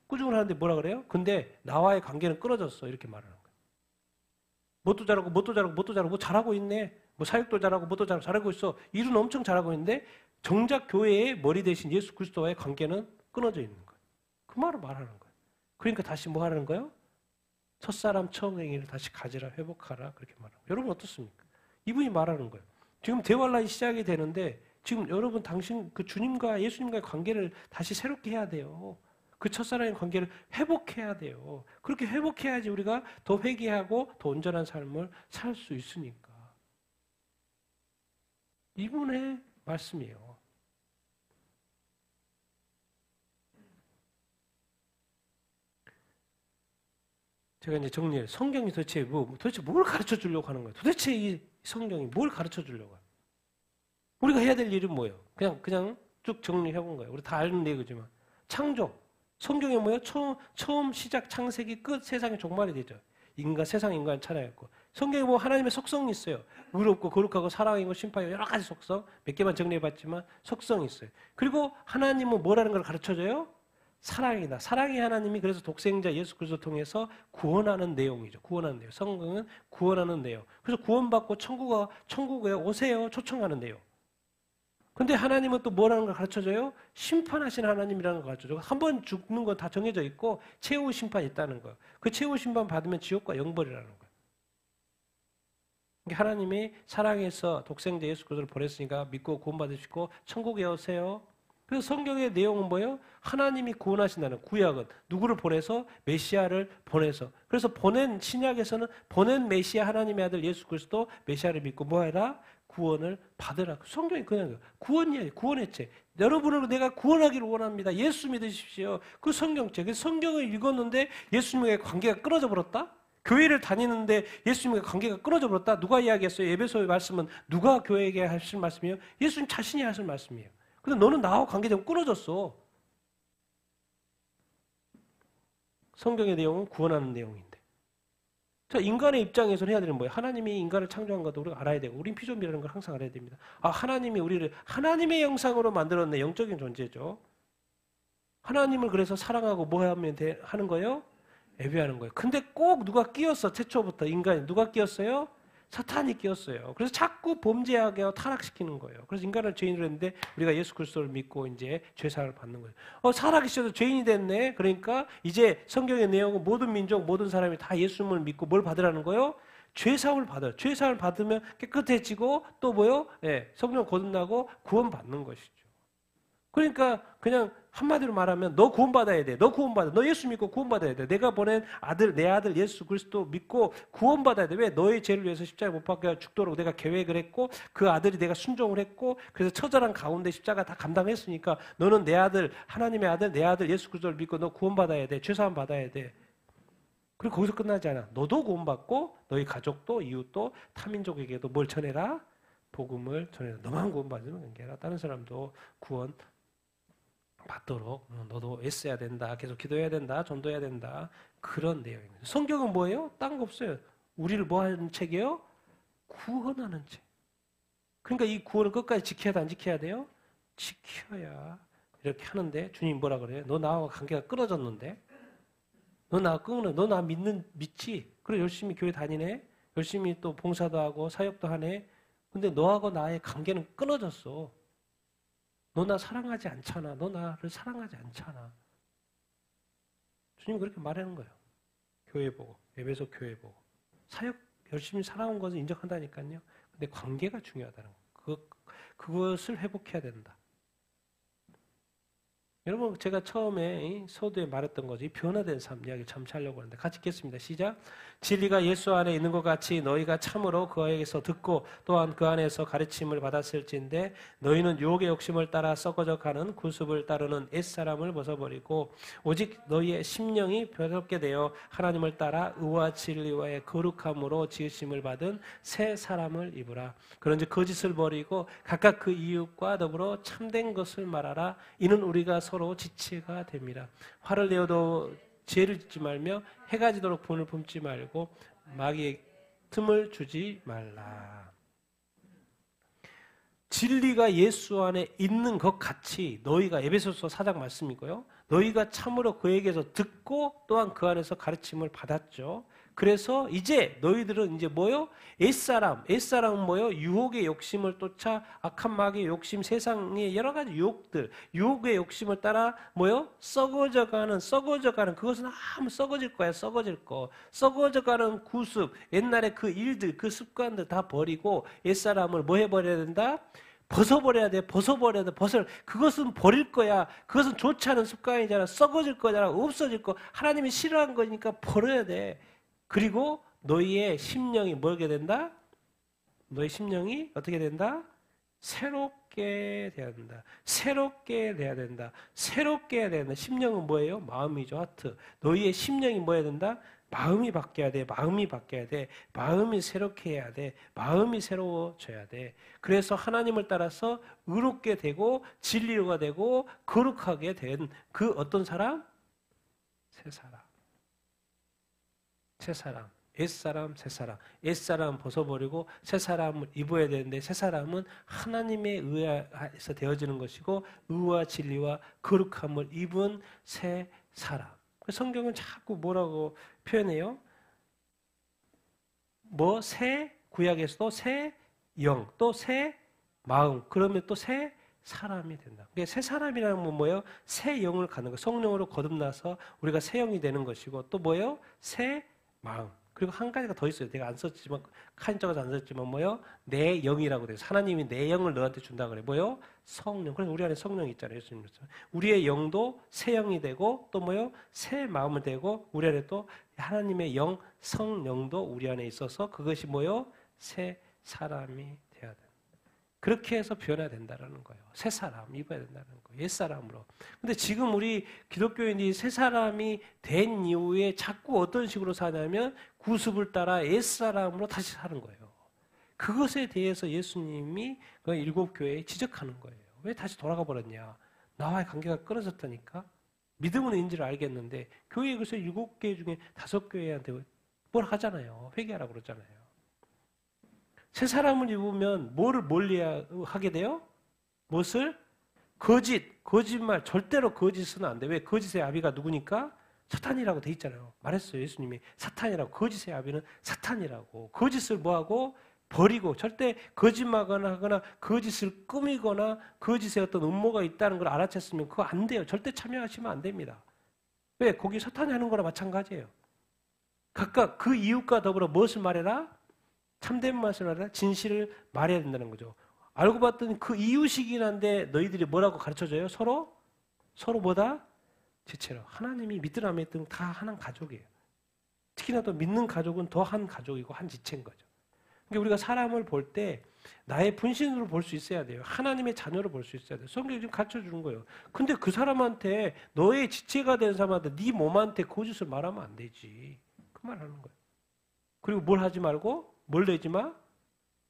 꾸중을 하는데 뭐라 그래요? 근데 나와의 관계는 끊어졌어. 이렇게 말하는 거예요. 뭣도 잘하고 뭣도 잘하고 뭣도 잘하고 뭐 잘하고 있네. 뭐 사역도 잘하고 뭣도 잘하고 있어. 일은 엄청 잘하고 있는데 정작 교회의 머리 대신 예수 그리스도와의 관계는 끊어져 있는 거예요. 그 말을 말하는 거예요. 그러니까 다시 뭐 하는 거예요? 첫사람 처음 행위를 다시 가지라 회복하라 그렇게 말하는 거예요. 여러분 어떻습니까? 이분이 말하는 거예요. 지금 대환란이 시작이 되는데 지금 여러분 당신 그 주님과 예수님과의 관계를 다시 새롭게 해야 돼요. 그 첫사랑의 관계를 회복해야 돼요. 그렇게 회복해야지 우리가 더 회개하고 더 온전한 삶을 살 수 있으니까. 이분의 말씀이에요. 제가 이제 정리해요. 성경이 도대체 뭘 가르쳐 주려고 하는 거예요? 도대체 이 성경이 뭘 가르쳐 주려고 해요? 우리가 해야 될 일은 뭐예요? 그냥 쭉 정리해 본 거예요. 우리 다 아는 내용이지만. 창조. 성경에 뭐예요? 처음 시작 창세기 끝 세상의 종말이 되죠. 세상 인간 찬양했고. 성경에 뭐 하나님의 속성이 있어요. 의롭고 거룩하고 사랑이고 심판이고 여러 가지 속성. 몇 개만 정리해 봤지만 속성이 있어요. 그리고 하나님은 뭐라는 걸 가르쳐 줘요? 사랑이다. 사랑의 하나님이 그래서 독생자 예수 그리스도 통해서 구원하는 내용이죠. 구원하는 내용. 성경은 구원하는 내용. 그래서 구원받고 천국에 오세요. 초청하는 내용. 근데 하나님은 또 뭐라는 걸 가르쳐줘요? 심판하신 하나님이라는 걸 가르쳐줘요. 한 번 죽는 건 다 정해져 있고 최후 심판이 있다는 거예요. 그 최후 심판 받으면 지옥과 영벌이라는 거예요. 하나님이 사랑해서 독생자 예수 그리스도를 보냈으니까 믿고 구원받으시고 천국에 오세요. 그래서 성경의 내용은 뭐예요? 하나님이 구원하신다는 구약은 누구를 보내서? 메시아를 보내서. 그래서 보낸 신약에서는 보낸 메시아 하나님의 아들 예수 그리스도 메시아를 믿고 뭐해라? 구원을 받으라. 성경이 그냥 구원이에요. 구원의 여러분을 내가 구원하기를 원합니다. 예수 믿으십시오. 그 성경책. 성경을 읽었는데 예수님과의 관계가 끊어져 버렸다? 교회를 다니는데 예수님과 관계가 끊어져 버렸다? 누가 이야기했어요? 에베소의 말씀은 누가 교회에게 하실 말씀이에요? 예수님 자신이 하실 말씀이에요. 근데 너는 나하고 관계가 끊어졌어. 성경의 내용은 구원하는 내용인데. 자, 인간의 입장에서는 해야 되는 뭐예요? 하나님이 인간을 창조한 것도 우리가 알아야 되고, 우린 피조물이라는 걸 항상 알아야 됩니다. 하나님이 우리를 하나님의 형상으로 만들었네. 영적인 존재죠. 하나님을 그래서 사랑하고 뭐 하는 거예요? 예배하는 거예요. 근데 꼭 누가 끼었어. 최초부터 인간이 누가 끼었어요? 사탄이 끼었어요. 그래서 자꾸 범죄하게 하고 타락시키는 거예요. 그래서 인간을 죄인으로 했는데 우리가 예수 그리스도를 믿고 이제 죄사함을 받는 거예요. 살아계셔도 죄인이 됐네. 그러니까 이제 성경의 내용은 모든 민족, 모든 사람이 다 예수님을 믿고 뭘 받으라는 거예요? 죄사함을 받아요. 죄사함을 받으면 깨끗해지고 또 뭐요? 성령 거듭나고 구원받는 것이죠. 그러니까 그냥 한마디로 말하면 너 구원받아야 돼. 너 구원받아. 너 예수 믿고 구원받아야 돼. 내가 보낸 내 아들 예수 그리스도 믿고 구원받아야 돼. 왜? 너의 죄를 위해서 십자가에 못 박혀 죽도록 내가 계획을 했고 그 아들이 내가 순종을 했고 그래서 처절한 가운데 십자가 다 감당했으니까 너는 내 아들 하나님의 아들 내 아들 예수 그리스도를 믿고 너 구원받아야 돼. 죄사함 받아야 돼. 그리고 거기서 끝나지 않아. 너도 구원받고 너희 가족도 이웃도 타민족에게도 뭘 전해라? 복음을 전해라. 너만 구원받으면 관계라. 다른 사람도 구원 받도록 너도 애써야 된다. 계속 기도해야 된다. 전도해야 된다. 그런 내용입니다. 성경은 뭐예요? 딴 거 없어요. 우리를 뭐 하는 책이에요? 구원하는 책. 그러니까 이 구원을 끝까지 지켜야 돼, 안 지켜야 돼요? 지켜야 이렇게 하는데 주님 뭐라 그래요? 너 나하고 관계가 끊어졌는데? 너 나 믿지? 그래 열심히 교회 다니네? 열심히 또 봉사도 하고 사역도 하네? 근데 너하고 나의 관계는 끊어졌어. 너 나 사랑하지 않잖아. 너 나를 사랑하지 않잖아. 주님 그렇게 말하는 거예요. 교회 보고, 에베소 교회 보고. 사역 열심히 살아온 것을 인정한다니까요. 근데 관계가 중요하다는 거. 그것을 회복해야 된다. 여러분 제가 처음에 서두에 말했던 거죠. 이 변화된 삶 이야기 잠시 하려고 하는데 같이 읽겠습니다. 시작. 진리가 예수 안에 있는 것 같이 너희가 참으로 그에게서 듣고 또한 그 안에서 가르침을 받았을진데 너희는 유혹의 욕심을 따라 썩어져 가는 구습을 따르는 옛사람을 벗어버리고 오직 너희의 심령이 변롭게 되어 하나님을 따라 의와 진리와의 거룩함으로 지으심을 받은 새 사람을 입으라. 그런즉 거짓을 버리고 각각 그 이웃과 더불어 참된 것을 말하라. 이는 우리가 서로 지체가 됩니다. 화를 내어도 죄를 짓지 말며 해가 지도록 분을 품지 말고 마귀의 틈을 주지 말라. 진리가 예수 안에 있는 것 같이 너희가 에베소서 4장 말씀이고요. 너희가 참으로 그에게서 듣고 또한 그 안에서 가르침을 받았죠. 그래서 이제 너희들은 이제 뭐요? 옛사람은 뭐요? 유혹의 욕심을 쫓아 악한 마귀의 욕심, 세상의 여러 가지 유혹들, 유혹의 욕심을 따라 뭐요? 썩어져가는 그것은 아무 썩어질 거야, 썩어져가는 구습, 옛날의 그 일들, 그 습관들 다 버리고 옛사람을 뭐 해버려야 된다? 벗어버려야 돼. 그것은 버릴 거야. 그것은 좋지 않은 습관이잖아. 썩어질 거잖아. 없어질 거. 하나님이 싫어한 거니까 버려야 돼. 그리고 너희의 심령이 뭐게 된다? 너희 심령이 어떻게 된다? 새롭게 돼야 된다. 새롭게 돼야 된다. 심령은 뭐예요? 마음이죠. 하트. 너희의 심령이 뭐 해야 된다? 마음이 바뀌어야 돼. 마음이 새롭게 해야 돼. 마음이 새로워져야 돼. 그래서 하나님을 따라서 의롭게 되고 진리가 되고 거룩하게 된 그 어떤 사람? 새 사람. 옛사람 벗어버리고 새 사람을 입어야 되는데 새 사람은 하나님의 의에서 되어지는 것이고 의와 진리와 거룩함을 입은 새 사람. 성경은 자꾸 뭐라고 표현해요? 새 구약에서도 새 영, 또 새 마음, 그러면 또 새 사람이 된다. 새 사람이라는 건 뭐예요? 새 영을 갖는 거. 성령으로 거듭나서 우리가 새 영이 되는 것이고 또 뭐예요? 새 마음. 그리고 한 가지가 더 있어요. 내가 안 썼지만 칸 적어서 안 썼지만 뭐예요? 내 영이라고 돼요. 하나님이 내 영을 너한테 준다 그래. 뭐예요? 성령. 그래서 우리 안에 성령이 있잖아요. 예수님. 우리의 영도 새 영이 되고 또 뭐예요? 새 마음을 되고 우리 안에 또 하나님의 영, 성령도 우리 안에 있어서 그것이 뭐예요? 새 사람이 돼야 돼. 그렇게 해서 변화된다라는 거예요. 새 사람 입어야 된다는 거예요. 옛 사람으로. 근데 지금 우리 기독교인이 새 사람이 된 이후에 자꾸 어떤 식으로 사냐면 구습을 따라 옛 사람으로 다시 사는 거예요. 그것에 대해서 예수님이 그 일곱 교회에 지적하는 거예요. 왜 다시 돌아가 버렸냐? 나와의 관계가 끊어졌다니까. 믿음은 인지를 알겠는데 교회 그래서 7개 중에 5교회한테 뭘 하잖아요. 회개하라고 그러잖아요. 새 사람을 입으면 뭐를 멀리하게 돼요? 무엇을? 거짓말. 절대로 거짓은 안 돼. 왜? 거짓의 아비가 누구니까? 사탄이라고 돼 있잖아요. 말했어요. 예수님이. 사탄이라고. 거짓의 아비는 사탄이라고. 거짓을 뭐하고? 버리고 절대 거짓말하거나 거짓을 꾸미거나 거짓의 어떤 음모가 있다는 걸 알아챘으면 그거 안 돼요. 절대 참여하시면 안 됩니다. 왜? 거기 사탄이 하는 거나 마찬가지예요. 각각 그 이웃과 더불어 무엇을 말해라? 참된 말씀을 말해라. 진실을 말해야 된다는 거죠. 알고 봤더니 그 이웃이긴 한데 너희들이 뭐라고 가르쳐줘요? 서로 뭐다? 지체로. 하나님이 믿든 안 믿든 다 하나님 가족이에요. 특히나 또 믿는 가족은 더 한 가족이고 한 지체인 거죠. 그러니까 우리가 사람을 볼 때 나의 분신으로 볼 수 있어야 돼요. 하나님의 자녀로 볼 수 있어야 돼요. 성경이 지금 가르쳐주는 거예요. 근데 그 사람한테 너의 지체가 된 사람한테 네 몸한테 거짓을 말하면 안 되지. 그 말 하는 거예요. 그리고 뭘 하지 말고 뭘 내지 마?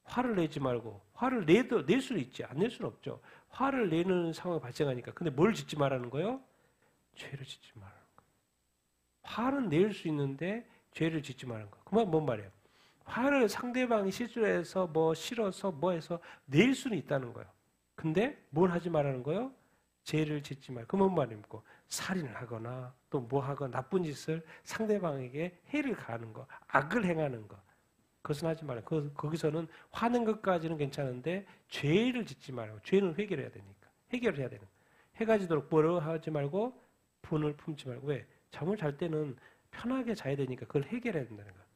화를 내지 말고. 화를 낼 수는 있지. 안 낼 수는 없죠. 화를 내는 상황이 발생하니까. 근데 뭘 짓지 말라는 거예요? 죄를 짓지 말라는 거예요. 화는 낼 수 있는데 죄를 짓지 말라는 거예요. 그 말 뭔 말이에요? 화를 상대방이 실수를 해서 뭐 싫어서 뭐 해서 낼 수는 있다는 거예요. 근데 뭘 하지 말라는 거예요? 죄를 짓지 말고. 그 뭔 말입니까? 살인을 하거나 또 뭐 하거나 나쁜 짓을 상대방에게 해를 가하는 거, 악을 행하는 거. 그것은 하지 말아요. 거기서는 화는 것까지는 괜찮은데 죄를 짓지 말고 죄는 회개해야 되니까. 해결을 해야 되는 거예요. 해가 지도록 뭐를 하지 말고 분을 품지 말고. 왜? 잠을 잘 때는 편하게 자야 되니까 그걸 해결해야 된다는 거예요.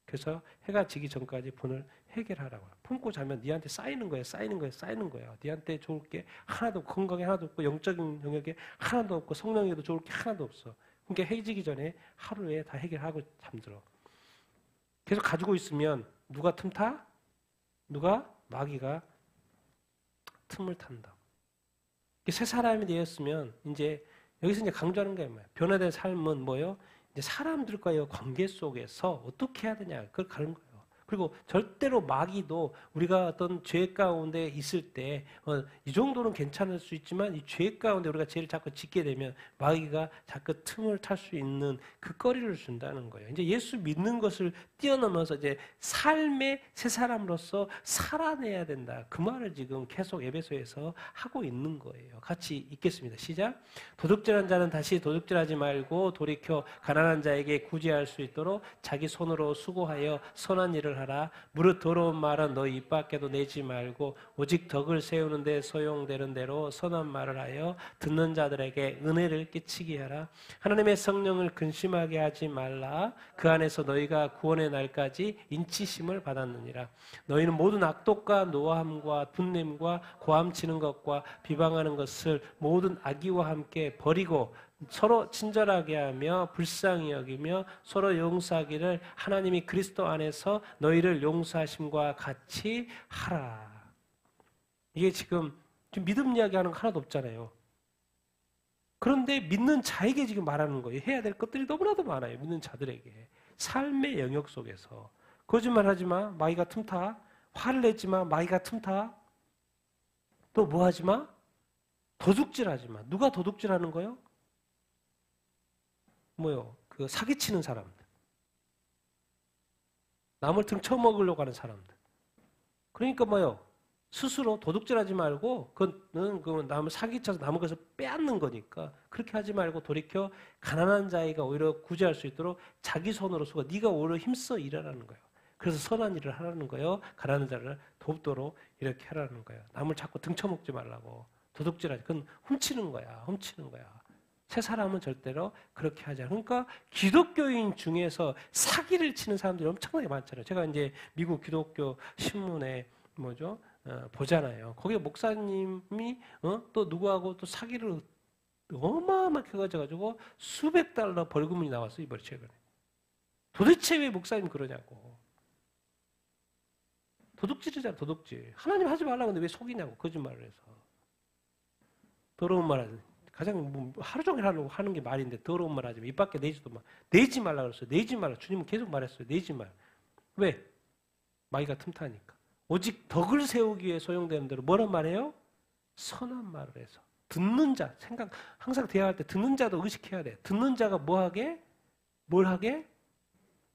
그래서 해가 지기 전까지 분을 해결하라고. 품고 자면 니한테 쌓이는 거예요. 쌓이는 거예요. 쌓이는 거예요. 니한테 좋을 게 하나도 없고 건강에 하나도 없고 영적인 영역에 하나도 없고 성령에도 좋을 게 하나도 없어. 그러니까 해 지기 전에 하루에 다 해결하고 잠들어. 계속 가지고 있으면 누가 틈타? 누가? 마귀가 틈을 탄다. 새 사람이 되었으면 이제 여기서 이제 강조하는 게 뭐예요? 변화된 삶은 뭐예요? 이제 사람들과의 관계 속에서 어떻게 해야 되냐 그걸 가는 거예요. 그리고 절대로 마귀도 우리가 어떤 죄 가운데 있을 때 이 정도는 괜찮을 수 있지만 이 죄 가운데 우리가 죄를 자꾸 짓게 되면 마귀가 자꾸 틈을 탈 수 있는 그 거리를 준다는 거예요. 이제 예수 믿는 것을 뛰어넘어서 이제 삶의 새 사람으로서 살아내야 된다. 그 말을 지금 계속 에베소에서 하고 있는 거예요. 같이 읽겠습니다. 시작. 도둑질한 자는 다시 도둑질하지 말고 돌이켜 가난한 자에게 구제할 수 있도록 자기 손으로 수고하여 선한 일을 하라. 무릇 더러운 말은 너희 입 밖에도 내지 말고 오직 덕을 세우는 데 소용되는 대로 선한 말을 하여 듣는 자들에게 은혜를 끼치게 하라. 하나님의 성령을 근심하게 하지 말라. 그 안에서 너희가 구원의 날까지 인치심을 받았느니라. 너희는 모든 악독과 노함과 분냄과 고함치는 것과 비방하는 것을 모든 악의와 함께 버리고 서로 친절하게 하며 불쌍히 여기며 서로 용서하기를 하나님이 그리스도 안에서 너희를 용서하심과 같이 하라. 이게 지금 믿음 이야기하는 거 하나도 없잖아요. 그런데 믿는 자에게 지금 말하는 거예요. 해야 될 것들이 너무나도 많아요. 믿는 자들에게. 삶의 영역 속에서. 거짓말하지 마. 마귀가 틈타. 화를 내지 마. 마귀가 틈타. 또 뭐 하지 마? 도둑질하지 마. 누가 도둑질하는 거예요? 뭐요? 그 사기치는 사람들. 남을 등쳐먹으려고 하는 사람들. 그러니까 뭐요? 스스로 도둑질하지 말고 그건 남을 사기쳐서 남의 것을 빼앗는 거니까 그렇게 하지 말고 돌이켜 가난한 자가 오히려 구제할 수 있도록 자기 손으로 수고. 네가 오히려 힘써 일하라는 거예요. 그래서 선한 일을 하라는 거예요. 가난한 자를 돕도록 이렇게 하라는 거예요. 남을 자꾸 등쳐먹지 말라고. 도둑질하지. 그건 훔치는 거야. 훔치는 거야. 새 사람은 절대로 그렇게 하지 않아요. 그러니까 기독교인 중에서 사기를 치는 사람들이 엄청나게 많잖아요. 제가 이제 미국 기독교 신문에 보잖아요. 거기에 목사님이 또 누구하고 또 사기를 어마어마하게 해가지고 수백 달러 벌금이 나왔어요. 이번에 최근에. 도대체 왜 목사님 그러냐고. 도둑질이잖아, 도둑질. 하나님 하지 말라고 근데 왜 속이냐고, 거짓말을 해서. 더러운 말 하지. 가장 하루 종일 하는 게 말인데 더러운 말 하지 마. 입 밖에 내지도 마. 내지 말라 그랬어요. 내지 말라. 주님은 계속 말했어요. 내지 말. 왜? 마귀가 틈타니까. 오직 덕을 세우기 위해 소용되는 대로 뭐란 말이에요? 선한 말을 해서. 듣는 자. 항상 대화할 때 듣는 자도 의식해야 돼. 듣는 자가 뭐 하게? 뭘 하게?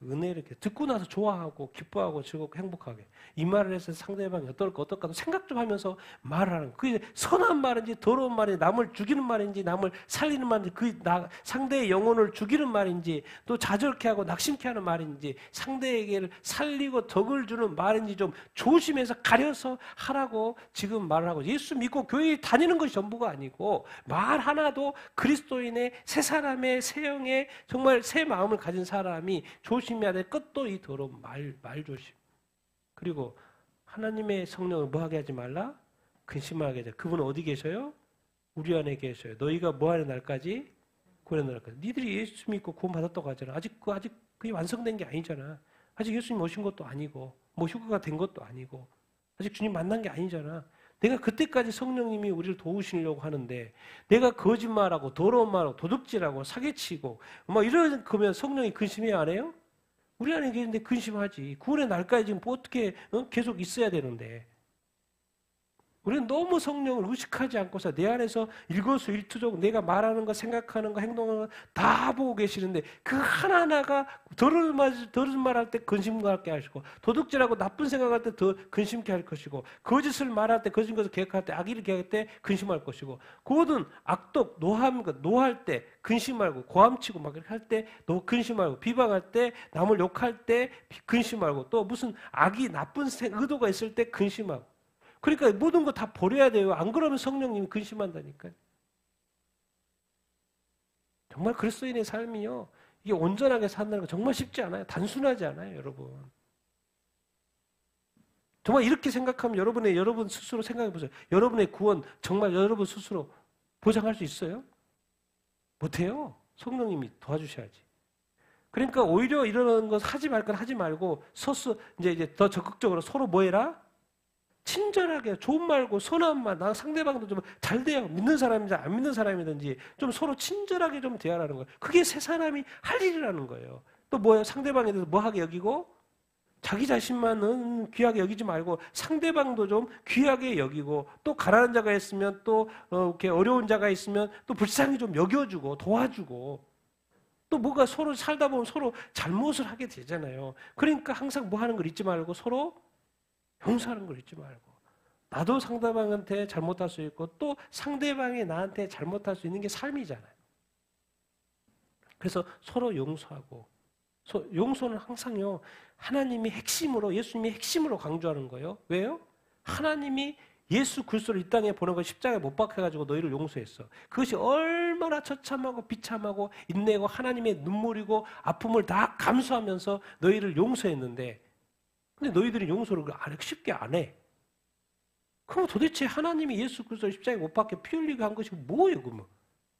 은혜를 이렇게 듣고 나서 좋아하고 기뻐하고 즐겁고 행복하게 이 말을 해서 상대방이 어떨까 생각 좀 하면서 말을 하는 거예요. 그게 선한 말인지 더러운 말인지 남을 죽이는 말인지 남을 살리는 말인지 상대의 영혼을 죽이는 말인지 또 자절케 하고 낙심케 하는 말인지 상대에게 살리고 덕을 주는 말인지 좀 조심해서 가려서 하라고 지금 말을 하고 예수 믿고 교회 다니는 것이 전부가 아니고 말 하나도 그리스도인의 새 사람의 새 영의 정말 새 마음을 가진 사람이 조심해야 될 것도 이 더러운 말 조심. 그리고 하나님의 성령을 뭐하게 하지 말라? 근심하게 하자. 그분은 어디 계셔요? 우리 안에 계셔요. 너희가 뭐하는 날까지? 구원의 날까지. 니들이 예수 믿고 구원 받았다고 하잖아. 아직 그게 완성된 게 아니잖아. 아직 예수님 오신 것도 아니고 뭐 휴가가 된 것도 아니고 아직 주님 만난 게 아니잖아. 내가 그때까지 성령님이 우리를 도우시려고 하는데 내가 거짓말하고 더러운 말하고 도둑질하고 사기치고 막 이런 거면 성령이 근심해야 안 해요? 우리 안에 계신데 근심하지. 구원의 날까지 지금 어떻게 계속 있어야 되는데. 우리는 너무 성령을 의식하지 않고서 내 안에서 일거수일투족 내가 말하는 거, 생각하는 거, 행동하는 거 다 보고 계시는데 그 하나하나가 더러운 말할 때 근심하게 하시고 도둑질하고 나쁜 생각할 때 더 근심케 할 것이고 거짓을 말할 때 거짓 것을 계획할 때 악의를 계획할 때 근심할 것이고 모든 악독, 노할 때 근심하고 고함치고 막 이렇게 할 때 근심하고 비방할 때 남을 욕할 때 근심하고 또 무슨 악이 나쁜 의도가 있을 때 근심하고 그러니까 모든 거 다 버려야 돼요. 안 그러면 성령님이 근심한다니까요. 정말 그리스도인의 삶이요. 이게 온전하게 산다는 거 정말 쉽지 않아요. 단순하지 않아요, 여러분. 정말 이렇게 생각하면 여러분 스스로 생각해 보세요. 여러분의 구원 정말 여러분 스스로 보장할 수 있어요? 못해요. 성령님이 도와주셔야지. 그러니까 오히려 이러는 것 하지 말 건 하지 말고 이제 더 적극적으로 서로 뭐 해라? 친절하게 좋은 말고 선한 말, 나 상대방도 좀 잘 돼요. 믿는 사람이든지 안 믿는 사람이든지 좀 서로 친절하게 좀 대하라는 거예요. 그게 세 사람이 할 일이라는 거예요. 또 뭐예요? 상대방에 대해서 뭐하게 여기고 자기 자신만은 귀하게 여기지 말고 상대방도 좀 귀하게 여기고 또 가난한 자가 있으면 또 이렇게 어려운 자가 있으면 또 불쌍히 좀 여겨주고 도와주고 또 뭐가 서로 살다 보면 서로 잘못을 하게 되잖아요. 그러니까 항상 뭐 하는 걸 잊지 말고 서로 용서하는 걸 잊지 말고 나도 상대방한테 잘못할 수 있고 또 상대방이 나한테 잘못할 수 있는 게 삶이잖아요. 그래서 서로 용서하고 용서는 항상요 하나님이 핵심으로 예수님이 핵심으로 강조하는 거예요. 왜요? 하나님이 예수 그리스도를 이 땅에 보낸 거 십자가에 못 박혀가지고 너희를 용서했어. 그것이 얼마나 처참하고 비참하고 인내고 하나님의 눈물이고 아픔을 다 감수하면서 너희를 용서했는데 근데 너희들이 용서를 쉽게 안 해. 그럼 도대체 하나님이 예수 그리스도를 십자가에 못 박혀 피 흘리게 한 것이 뭐예요, 그러면?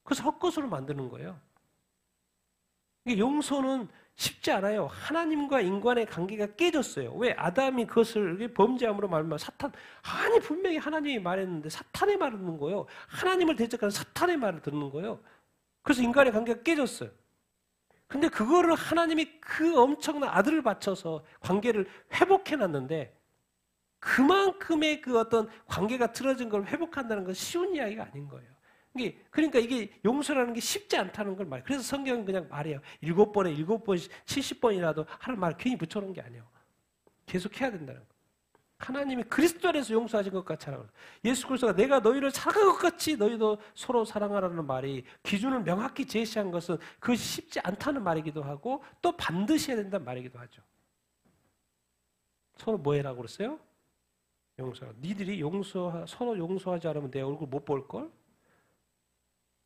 그래서 헛것으로 만드는 거예요. 이게 용서는 쉽지 않아요. 하나님과 인간의 관계가 깨졌어요. 왜? 아담이 그것을 범죄함으로 말하면 아니 분명히 하나님이 말했는데 사탄의 말을 듣는 거예요. 하나님을 대적하는 사탄의 말을 듣는 거예요. 그래서 인간의 관계가 깨졌어요. 근데 그거를 하나님이 그 엄청난 아들을 바쳐서 관계를 회복해놨는데 그만큼의 그 어떤 관계가 틀어진 걸 회복한다는 건 쉬운 이야기가 아닌 거예요. 그러니까 이게 용서라는 게 쉽지 않다는 걸 말해요. 그래서 성경은 그냥 말해요. 7번에 7번, 70번이라도 하는 말을 괜히 붙여놓은 게 아니에요. 계속 해야 된다는 거예요. 하나님이 그리스도 안에서 용서하신 것 같이 하라고. 예수 그리스도가 내가 너희를 사랑한 것 같이 너희도 서로 사랑하라는 말이 기준을 명확히 제시한 것은 그것이 쉽지 않다는 말이기도 하고 또 반드시 해야 된다는 말이기도 하죠. 서로 뭐 해라고 그랬어요? 용서. 니들이 서로 용서하지 않으면 내 얼굴 못 볼걸?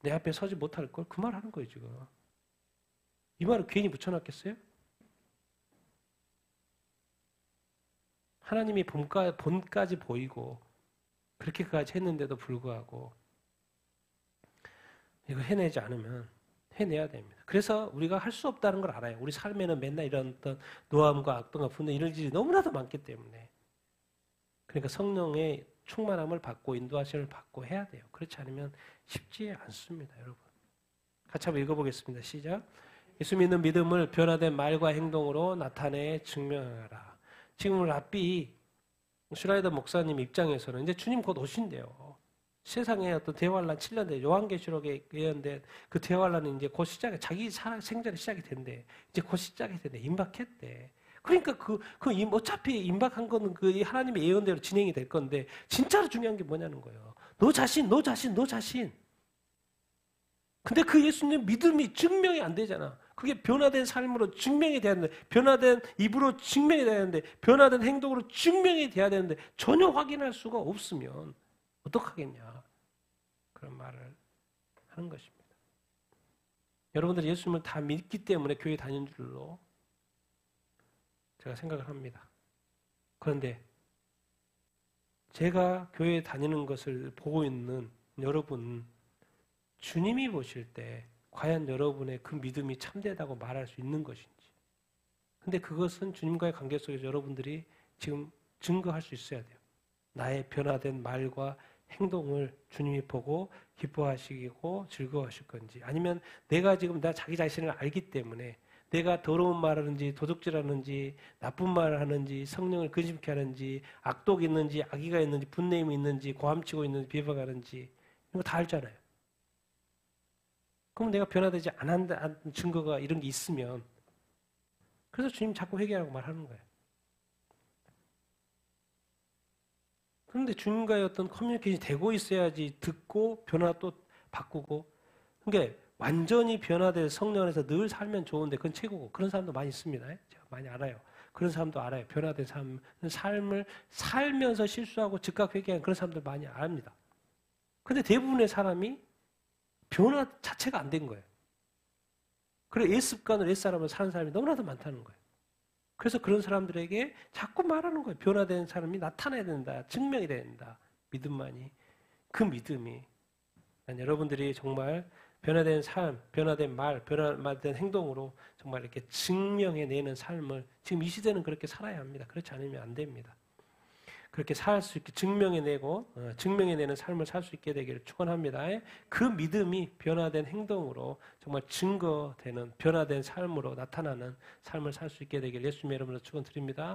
내 앞에 서지 못할걸? 그 말 하는 거예요, 지금. 이 말을 괜히 붙여놨겠어요? 하나님이 본까지 보이고 그렇게까지 했는데도 불구하고 이거 해내지 않으면 해내야 됩니다. 그래서 우리가 할 수 없다는 걸 알아요. 우리 삶에는 맨날 이런 어떤 노함과 악동과 분노 이런 일이 너무나도 많기 때문에 그러니까 성령의 충만함을 받고 인도하심을 받고 해야 돼요. 그렇지 않으면 쉽지 않습니다, 여러분. 같이 한번 읽어보겠습니다. 시작. 예수 믿는 믿음을 변화된 말과 행동으로 나타내 증명하라. 지금 랍비 슈라이더 목사님 입장에서는 이제 주님 곧 오신대요. 세상에 어떤 대환란 7년 대 요한계시록에 예언된 그 대환란이 이제 곧 시작해 자기 생전에 시작이 된대. 이제 곧 시작이 된대. 임박했대. 그러니까 어차피 임박한 거는 그 하나님의 예언대로 진행이 될 건데 진짜로 중요한 게 뭐냐는 거예요. 너 자신. 근데 그 예수님 믿음이 증명이 안 되잖아. 그게 변화된 삶으로 증명이 돼야 되는데 변화된 입으로 증명이 돼야 되는데 변화된 행동으로 증명이 돼야 되는데 전혀 확인할 수가 없으면 어떡하겠냐. 그런 말을 하는 것입니다. 여러분들이 예수님을 다 믿기 때문에 교회 다니는 줄로 제가 생각을 합니다. 그런데 제가 교회에 다니는 것을 보고 있는 여러분, 주님이 보실 때 과연 여러분의 그 믿음이 참되다고 말할 수 있는 것인지. 근데 그것은 주님과의 관계 속에서 여러분들이 지금 증거할 수 있어야 돼요. 나의 변화된 말과 행동을 주님이 보고 기뻐하시고 즐거워하실 건지 아니면 내가 지금 자기 자신을 알기 때문에 내가 더러운 말을 하는지 도둑질하는지 나쁜 말을 하는지 성령을 근심케 하는지 악독이 있는지 악의가 있는지 분내임이 있는지 고함치고 있는지 비방하는지 이런 거 다 알잖아요. 그럼 내가 변화되지 않은 증거가 이런 게 있으면 그래서 주님 자꾸 회개하라고 말하는 거예요. 그런데 주님과의 어떤 커뮤니케이션이 되고 있어야지 듣고 변화 또 바꾸고 그러니까 완전히 변화된 성령 안에서 늘 살면 좋은데 그건 최고고 그런 사람도 많이 있습니다. 제가 많이 알아요. 그런 사람도 알아요. 변화된 삶을 살면서 실수하고 즉각 회개하는 그런 사람들 많이 압니다. 근데 대부분의 사람이 변화 자체가 안 된 거예요. 그래 옛습관을 옛사람을 사는 사람이 너무나도 많다는 거예요. 그래서 그런 사람들에게 자꾸 말하는 거예요. 변화된 사람이 나타나야 된다. 증명이 된다. 믿음만이. 그 믿음이 여러분들이 정말 변화된 삶, 변화된 말, 변화된 행동으로 정말 이렇게 증명해내는 삶을 지금 이 시대는 그렇게 살아야 합니다. 그렇지 않으면 안 됩니다. 그렇게 살 수 있게 증명해내는 삶을 살 수 있게 되기를 축원합니다. 그 믿음이 변화된 행동으로 정말 증거되는 변화된 삶으로 나타나는 삶을 살 수 있게 되기를 예수님의 이름으로 축원드립니다.